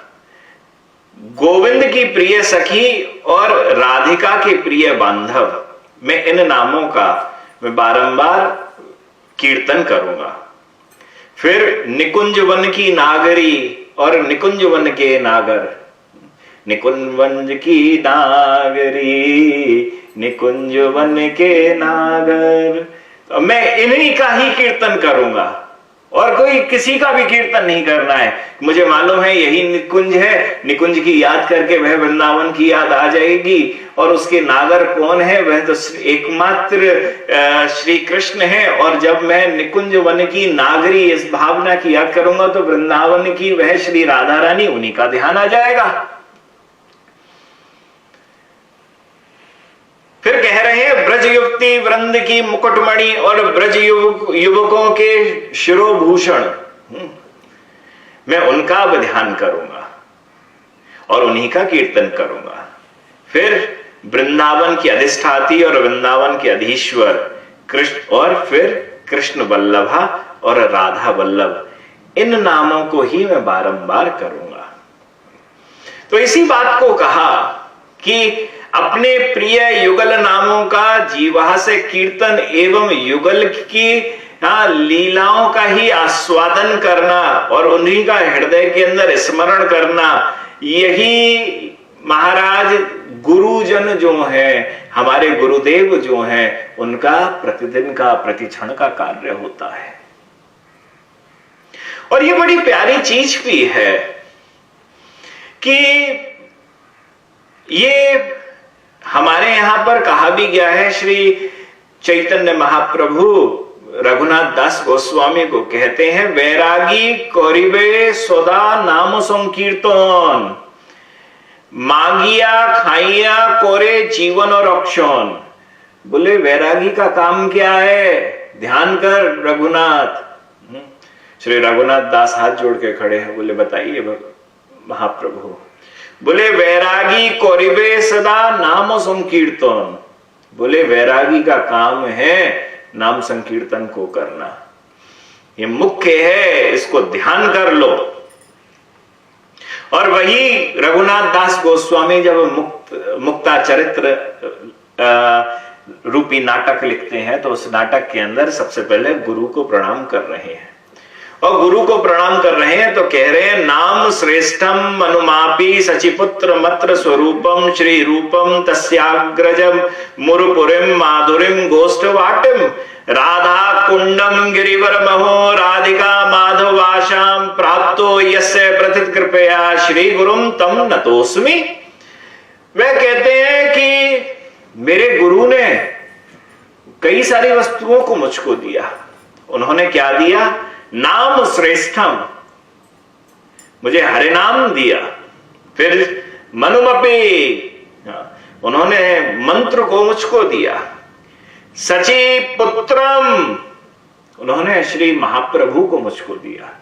गोविंद की प्रिय सखी और राधिका के प्रिय बांधव, मैं इन नामों का मैं बारंबार कीर्तन करूंगा। फिर निकुंज वन की नागरी और निकुंज वन के नागर, निकुंज वन की नागरी निकुंज वन के नागर, तो मैं इन्हीं का ही कीर्तन करूंगा और कोई किसी का भी कीर्तन नहीं करना है। मुझे मालूम है यही निकुंज है, निकुंज की याद करके वह वृंदावन की याद आ जाएगी, और उसके नागर कौन है, वह तो एकमात्र श्री कृष्ण है। और जब मैं निकुंज वन की नागरी इस भावना की याद करूंगा तो वृंदावन की वह श्री राधा रानी, उन्हीं का ध्यान आ जाएगा। फिर कह रहे हैं ब्रज युवती वृंद की मुकुटमणि और ब्रज युवकों के शिरोभूषण, मैं उनका अब ध्यान करूंगा और उन्हीं का कीर्तन करूंगा। फिर वृंदावन की अधिष्ठाती और वृंदावन के अधीश्वर कृष्ण, और फिर कृष्ण वल्लभा और राधा वल्लभ, इन नामों को ही मैं बारंबार करूंगा। तो इसी बात को कहा कि अपने प्रिय युगल नामों का जीवा से कीर्तन एवं युगल की लीलाओं का ही आस्वादन करना और उन्हीं का हृदय के अंदर स्मरण करना, यही महाराज गुरुजन जो हैं, हमारे गुरुदेव जो हैं, उनका प्रतिदिन का प्रतिक्षण का कार्य होता है। और ये बड़ी प्यारी चीज भी है कि ये हमारे यहां पर कहा भी गया है, श्री चैतन्य महाप्रभु रघुनाथ दास गोस्वामी को कहते हैं, वैरागी करिबे सदा नाम संकीर्तन मागिया खाइया कोरे जीवन और रक्षण। बोले वैरागी का काम क्या है, ध्यान कर रघुनाथ। श्री रघुनाथ दास हाथ जोड़ के खड़े हैं, बोले बताइए महाप्रभु। बोले वैरागी करिबे सदा नाम संकीर्तन, बोले वैरागी का काम है नाम संकीर्तन को करना, ये मुख्य है, इसको ध्यान कर लो। और वही रघुनाथ दास गोस्वामी जब मुक्ता चरित्र रूपी नाटक लिखते हैं तो उस नाटक के अंदर सबसे पहले गुरु को प्रणाम कर रहे हैं, और गुरु को प्रणाम कर रहे हैं तो कह रहे हैं, नाम श्रेष्ठम अनुमापी सचिपुत्र मत्र स्वरूपम श्री रूपम तस्याग्रजम मुरुपुरिम माधुरिम गोष्ठवाटिम राधा कुंडम गिरिवर महो राधिका माधवाशाम प्राप्तो यस्य प्रथित कृपया श्री गुरुम तम नतोस्मि। वह कहते हैं कि मेरे गुरु ने कई सारी वस्तुओं को मुझको दिया। उन्होंने क्या दिया? नाम श्रेष्ठम, मुझे हरे नाम दिया। फिर मनुमपि, उन्होंने मंत्र को मुझको दिया। सची पुत्रम, उन्होंने श्री महाप्रभु को मुझको दिया।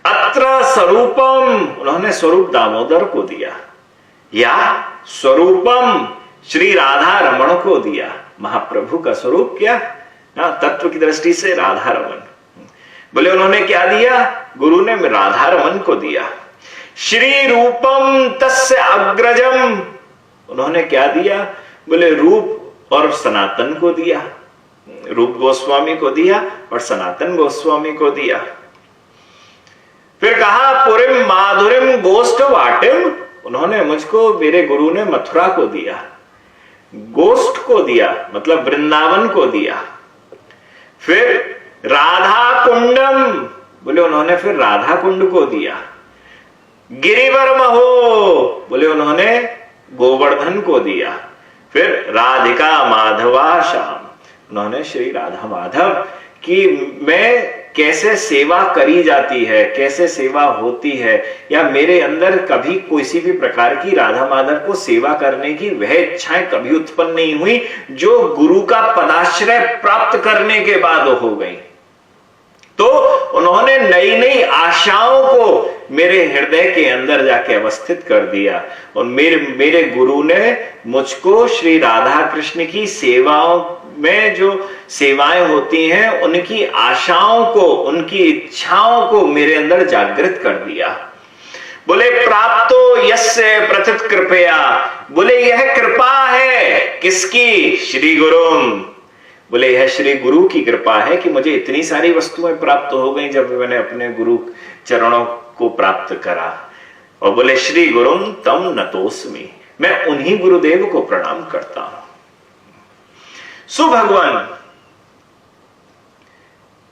अत्र स्वरूपम, उन्होंने स्वरूप दामोदर को दिया। या स्वरूपम श्री राधा रमण को दिया। महाप्रभु का स्वरूप क्या? तत्व की दृष्टि से राधा रमन। बोले उन्होंने क्या दिया? गुरु ने राधा रमन को दिया। श्री रूपम तस्य अग्रजम, उन्होंने क्या दिया? बोले रूप और सनातन को दिया। रूप गोस्वामी को दिया और सनातन गोस्वामी को दिया। फिर कहा पुरिम माधुरिम गोष्ठ वाटिम, उन्होंने मुझको, मेरे गुरु ने मथुरा को दिया। गोष्ठ को दिया मतलब वृंदावन को दिया। फिर राधा कुंडम, बोले उन्होंने फिर राधा कुंड को दिया। गिरिवर महो, बोले उन्होंने गोवर्धन को दिया। फिर राधिका माधवा श्याम, उन्होंने श्री राधा माधव की मैं कैसे सेवा करी जाती है, कैसे सेवा होती है, या मेरे अंदर कभी किसी भी प्रकार की राधा माधव को सेवा करने की वह इच्छाएं कभी उत्पन्न नहीं हुई जो गुरु का पदाश्रय प्राप्त करने के बाद हो गई। तो उन्होंने नई नई आशाओं को मेरे हृदय के अंदर जाके अवस्थित कर दिया और मेरे गुरु ने मुझको श्री राधा कृष्ण की सेवाओं में जो सेवाएं होती हैं उनकी आशाओं को, उनकी इच्छाओं को मेरे अंदर जागृत कर दिया। बोले प्राप्तो यस्य प्रथित कृपया, बोले यह कृपा है किसकी? श्री गुरुम, बोले यह श्री गुरु की कृपा है कि मुझे इतनी सारी वस्तुएं प्राप्त हो गई जब मैंने अपने गुरु चरणों को प्राप्त करा। और बोले श्री गुरुम तम नतोस्मि, मैं उन्हीं गुरुदेव को प्रणाम करता हूं। सो भगवान,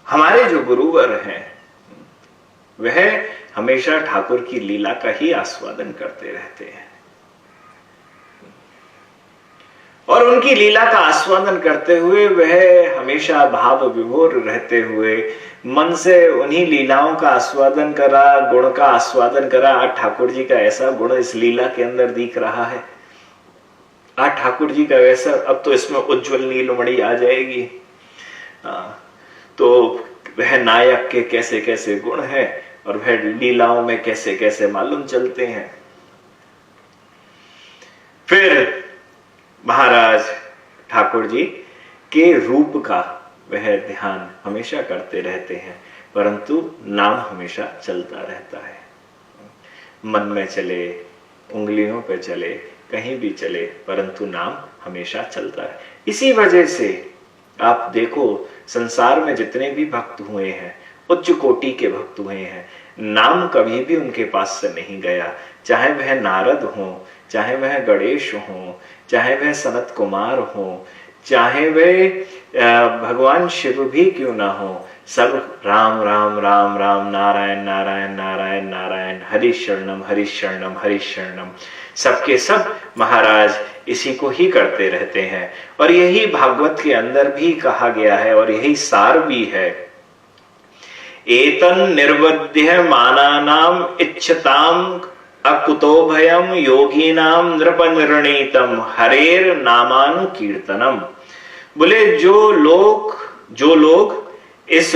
हमारे जो गुरुवर हैं वह हमेशा ठाकुर की लीला का ही आस्वादन करते रहते हैं और उनकी लीला का आस्वादन करते हुए वह हमेशा भाव विभोर रहते हुए मन से उन्हीं लीलाओं का आस्वादन करा, गुण का आस्वादन करा। आज ठाकुर जी का ऐसा गुण इस लीला के अंदर दिख रहा है, आज ठाकुर जी का वैसा, अब तो इसमें उज्जवल नीलमणि आ जाएगी। तो वह नायक के कैसे कैसे गुण हैं और वह लीलाओं में कैसे कैसे मालूम चलते हैं। फिर महाराज ठाकुर जी के रूप का वह ध्यान हमेशा करते रहते हैं, परंतु नाम हमेशा चलता रहता है। मन में चले, उंगलियों पे चले, कहीं भी चले, परंतु नाम हमेशा चलता है। इसी वजह से आप देखो संसार में जितने भी भक्त हुए हैं, उच्च कोटि के भक्त हुए हैं, नाम कभी भी उनके पास से नहीं गया। चाहे वह नारद हो, चाहे वह गणेश हो, चाहे वह सनत कुमार हो, चाहे वह भगवान शिव भी क्यों ना हो, सब राम राम राम राम, नारायण नारायण नारायण नारायण, हरि शरणम हरि शरणम हरि शरणम, सबके सब महाराज इसी को ही करते रहते हैं। और यही भागवत के अंदर भी कहा गया है और यही सार भी है। एतन निर्वध्य मानानाम इच्छताम अकुतो भयम योगीनाम नृप निर्णीतम हरेर नामानु कीर्तनम। बोले जो लोग इस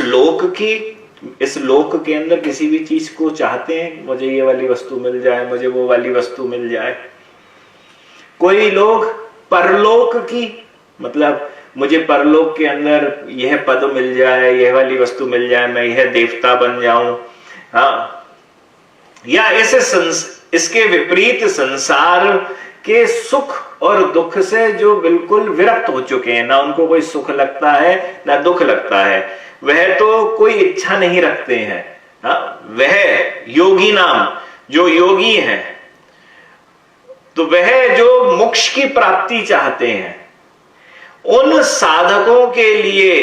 लोक के अंदर किसी भी चीज को चाहते हैं, मुझे ये वाली वस्तु मिल जाए, मुझे वो वाली वस्तु मिल जाए। कोई लोग परलोक की, मतलब मुझे परलोक के अंदर यह पद मिल जाए, यह वाली वस्तु मिल जाए, मैं यह देवता बन जाऊं। हाँ, या इसके विपरीत संसार के सुख और दुख से जो बिल्कुल विरक्त हो चुके हैं, ना उनको कोई सुख लगता है ना दुख लगता है, वह तो कोई इच्छा नहीं रखते हैं। वह योगी नाम, जो योगी हैं, तो वह जो मोक्ष की प्राप्ति चाहते हैं, उन साधकों के लिए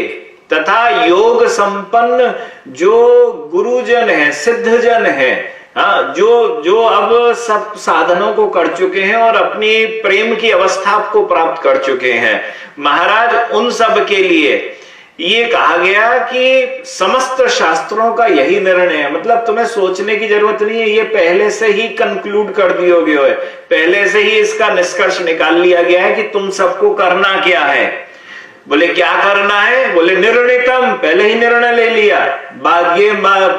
तथा योग संपन्न जो गुरुजन है, सिद्धजन है, हाँ, जो अब सब साधनों को कर चुके हैं और अपनी प्रेम की अवस्था को प्राप्त कर चुके हैं, महाराज उन सब के लिए ये कहा गया कि समस्त शास्त्रों का यही निर्णय है। मतलब तुम्हें सोचने की जरूरत नहीं है, ये पहले से ही कंक्लूड कर दियोगे, पहले से ही इसका निष्कर्ष निकाल लिया गया है कि तुम सबको करना क्या है। बोले क्या करना है? बोले निर्णितम, पहले ही निर्णय ले लिया। बात ये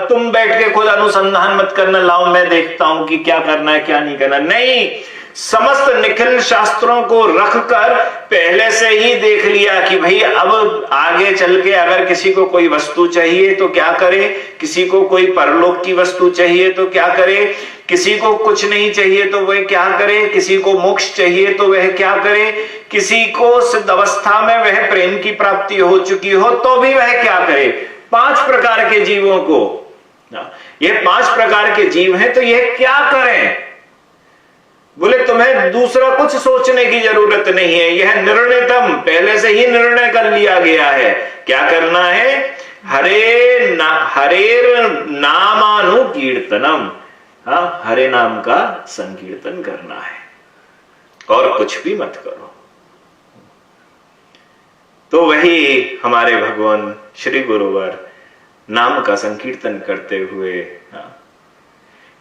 तुम बैठ के खुद अनुसंधान मत करना, लाओ मैं देखता हूं कि क्या करना है क्या नहीं करना, नहीं, समस्त निखिल शास्त्रों को रखकर पहले से ही देख लिया कि भाई अब आगे चल के अगर किसी को कोई वस्तु चाहिए तो क्या करे, किसी को कोई परलोक की वस्तु चाहिए तो क्या करे, किसी को कुछ नहीं चाहिए तो वह क्या करे, किसी को मोक्ष चाहिए तो वह क्या करे, किसी को सिद्ध अवस्था में वह प्रेम की प्राप्ति हो चुकी हो तो भी वह क्या करे। 5 प्रकार के जीवों को, ये 5 प्रकार के जीव हैं तो यह क्या करें? बोले तुम्हें दूसरा कुछ सोचने की जरूरत नहीं है, यह निर्णयतम, पहले से ही निर्णय कर लिया गया है। क्या करना है? हरेर नामानुकीर्तनम, हाँ, हरे नाम का संकीर्तन करना है और कुछ भी मत करो। तो वही हमारे भगवान श्री गुरुवर नाम का संकीर्तन करते हुए, हाँ,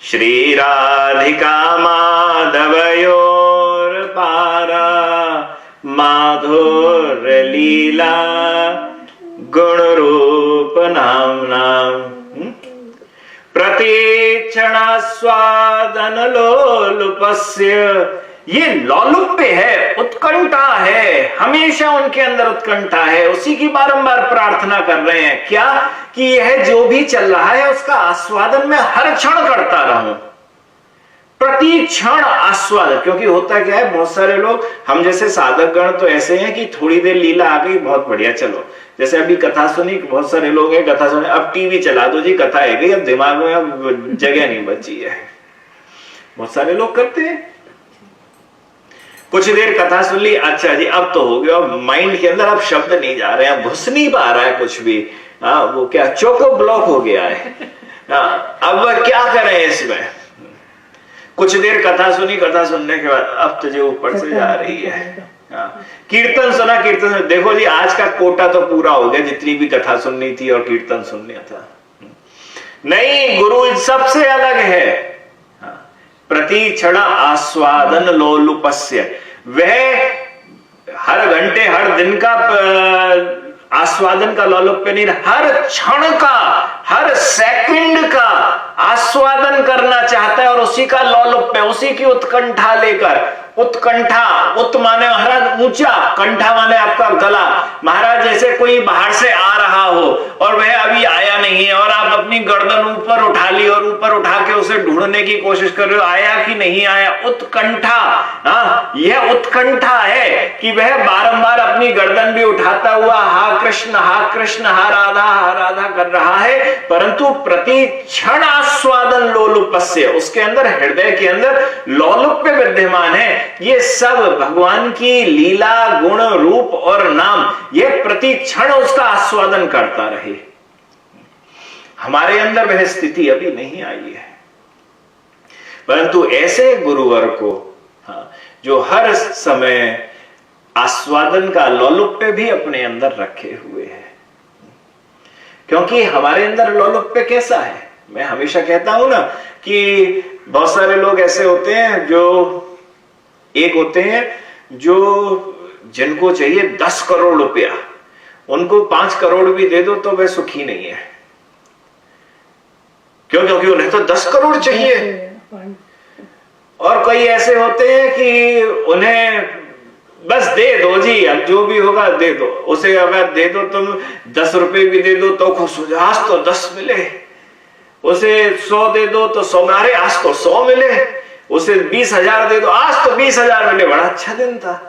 श्री राधिका माधवयोर पारा माधुर लीला गुण रूप नाम नाम प्रतीक्षणास्वादन लोलुपस्य, ये लौलुप्य है, उत्कंठा है, हमेशा उनके अंदर उत्कंठा है, उसी की बारंबार प्रार्थना कर रहे हैं। क्या? कि यह जो भी चल रहा है उसका आस्वादन मैं हर क्षण करता रहूं, प्रति क्षण आस्वादन। क्योंकि होता क्या है, बहुत सारे लोग, हम जैसे साधक गण तो ऐसे हैं कि थोड़ी देर लीला आ गई, बहुत बढ़िया, चलो, जैसे अभी कथा सुनी, बहुत सारे लोग हैं कथा सुने, अब टीवी चला दो जी, कथा है गई, अब दिमाग में अब जगह नहीं बची है। बहुत सारे लोग करते हैं, कुछ देर कथा सुन ली, अच्छा जी अब तो हो गया, माइंड के अंदर अब शब्द नहीं जा रहे हैं, घुस नहीं पा रहा है कुछ भी, वो क्या चोको ब्लॉक हो गया है। अब क्या करें इसमें? कुछ देर कथा सुनी, कथा सुनने के बाद अब तो जो ऊपर से जा रही है, कीर्तन सुना, कीर्तन सुना, देखो जी आज का कोटा तो पूरा हो गया, जितनी भी कथा सुननी थी और कीर्तन सुनना था। नहीं, गुरु सबसे अलग है, प्रति क्षण आस्वादन लोलुपस्य, वह हर घंटे हर दिन का आस्वादन का लोलुप्य नहीं, हर क्षण का, हर सेकंड का आस्वादन करना चाहता है और उसी का लोलुप्य, उसी की उत्कंठा लेकर। उत्कंठा, उत माने महाराज ऊंचा, कंठा माने आपका गला। महाराज जैसे कोई बाहर से आ रहा हो और वह अभी आया नहीं है और आप अपनी गर्दन ऊपर उठा ली और ऊपर उठा के उसे ढूंढने की कोशिश कर रहे हो, आया कि नहीं आया। उत्कंठा, यह उत्कंठा है कि वह बारंबार अपनी गर्दन भी उठाता हुआ हा कृष्ण हा राधा कर रहा है, परंतु प्रति क्षण आस्वादन लोलुपस्य, उसके अंदर, हृदय के अंदर लोलुप्य विद्यमान है। ये सब भगवान की लीला, गुण, रूप और नाम, यह प्रति क्षण उसका आस्वादन करता रहे। हमारे अंदर वह स्थिति अभी नहीं आई है, परंतु ऐसे गुरुवर को, जो हर समय आस्वादन का लोलुप्य भी अपने अंदर रखे हुए है। क्योंकि हमारे अंदर लोलुप्य कैसा है, मैं हमेशा कहता हूं ना कि बहुत सारे लोग ऐसे होते हैं, जो एक होते हैं जो जिनको चाहिए 10 करोड़ रुपया, उनको 5 करोड़ भी दे दो तो वह सुखी नहीं है। क्यों? क्योंकि उन्हें तो 10 करोड़ चाहिए। और कई ऐसे होते हैं कि उन्हें बस दे दो जी, अब जो भी होगा दे दो उसे, अगर दे दो तुम 10 रुपए भी दे दो तो खुश हो जाओ, आज तो 10 मिले, उसे 100 दे दो तो 100, अरे आज तो 100 मिले, उसे 20,000 दे दो, आज तो 20,000 मिले, बड़ा अच्छा दिन था,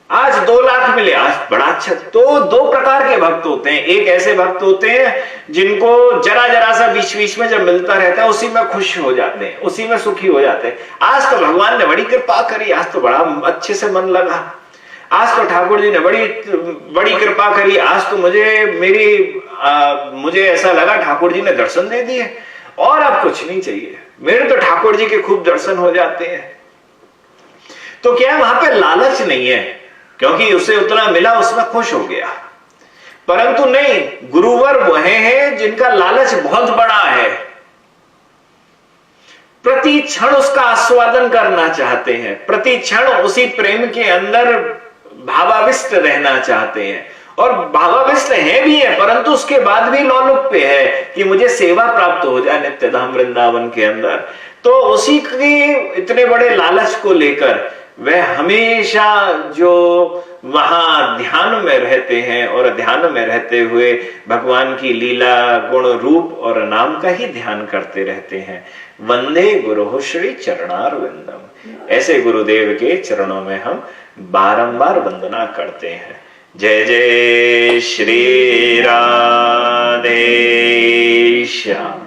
आज 2 लाख मिले, आज बड़ा अच्छा। तो 2 प्रकार के भक्त होते हैं। एक ऐसे भक्त होते हैं जिनको जरा जरा सा बीच बीच में जब मिलता रहता है उसी में खुश हो जाते हैं, उसी में सुखी हो जाते हैं। आज तो भगवान ने बड़ी कृपा करी, आज तो बड़ा अच्छे से मन लगा, आज तो ठाकुर जी ने बड़ी कृपा करी, आज तो मुझे ऐसा लगा ठाकुर जी ने दर्शन दे दिए और अब कुछ नहीं चाहिए, मेरे तो ठाकुर जी के खूब दर्शन हो जाते हैं। तो क्या वहां पे लालच नहीं है, क्योंकि उसे उतना मिला उसमें खुश हो गया। परंतु नहीं, गुरुवर वह हैं जिनका लालच बहुत बड़ा है, प्रति क्षण उसका आस्वादन करना चाहते हैं, प्रति क्षण उसी प्रेम के अंदर भावाविष्ट रहना चाहते हैं। और भावाविष्ट है भी है, परंतु उसके बाद भी लौलुप्य है कि मुझे सेवा प्राप्त हो जाए नित्य धाम वृंदावन के अंदर। तो उसी की इतने बड़े लालच को लेकर वह हमेशा जो वहां ध्यान में रहते हैं और ध्यान में रहते हुए भगवान की लीला, गुण, रूप और नाम का ही ध्यान करते रहते हैं। वंदे गुरु श्री चरणारविंदम। ऐसे गुरुदेव के चरणों में हम बारंबार वंदना करते हैं। जय जय श्री राधे श्याम।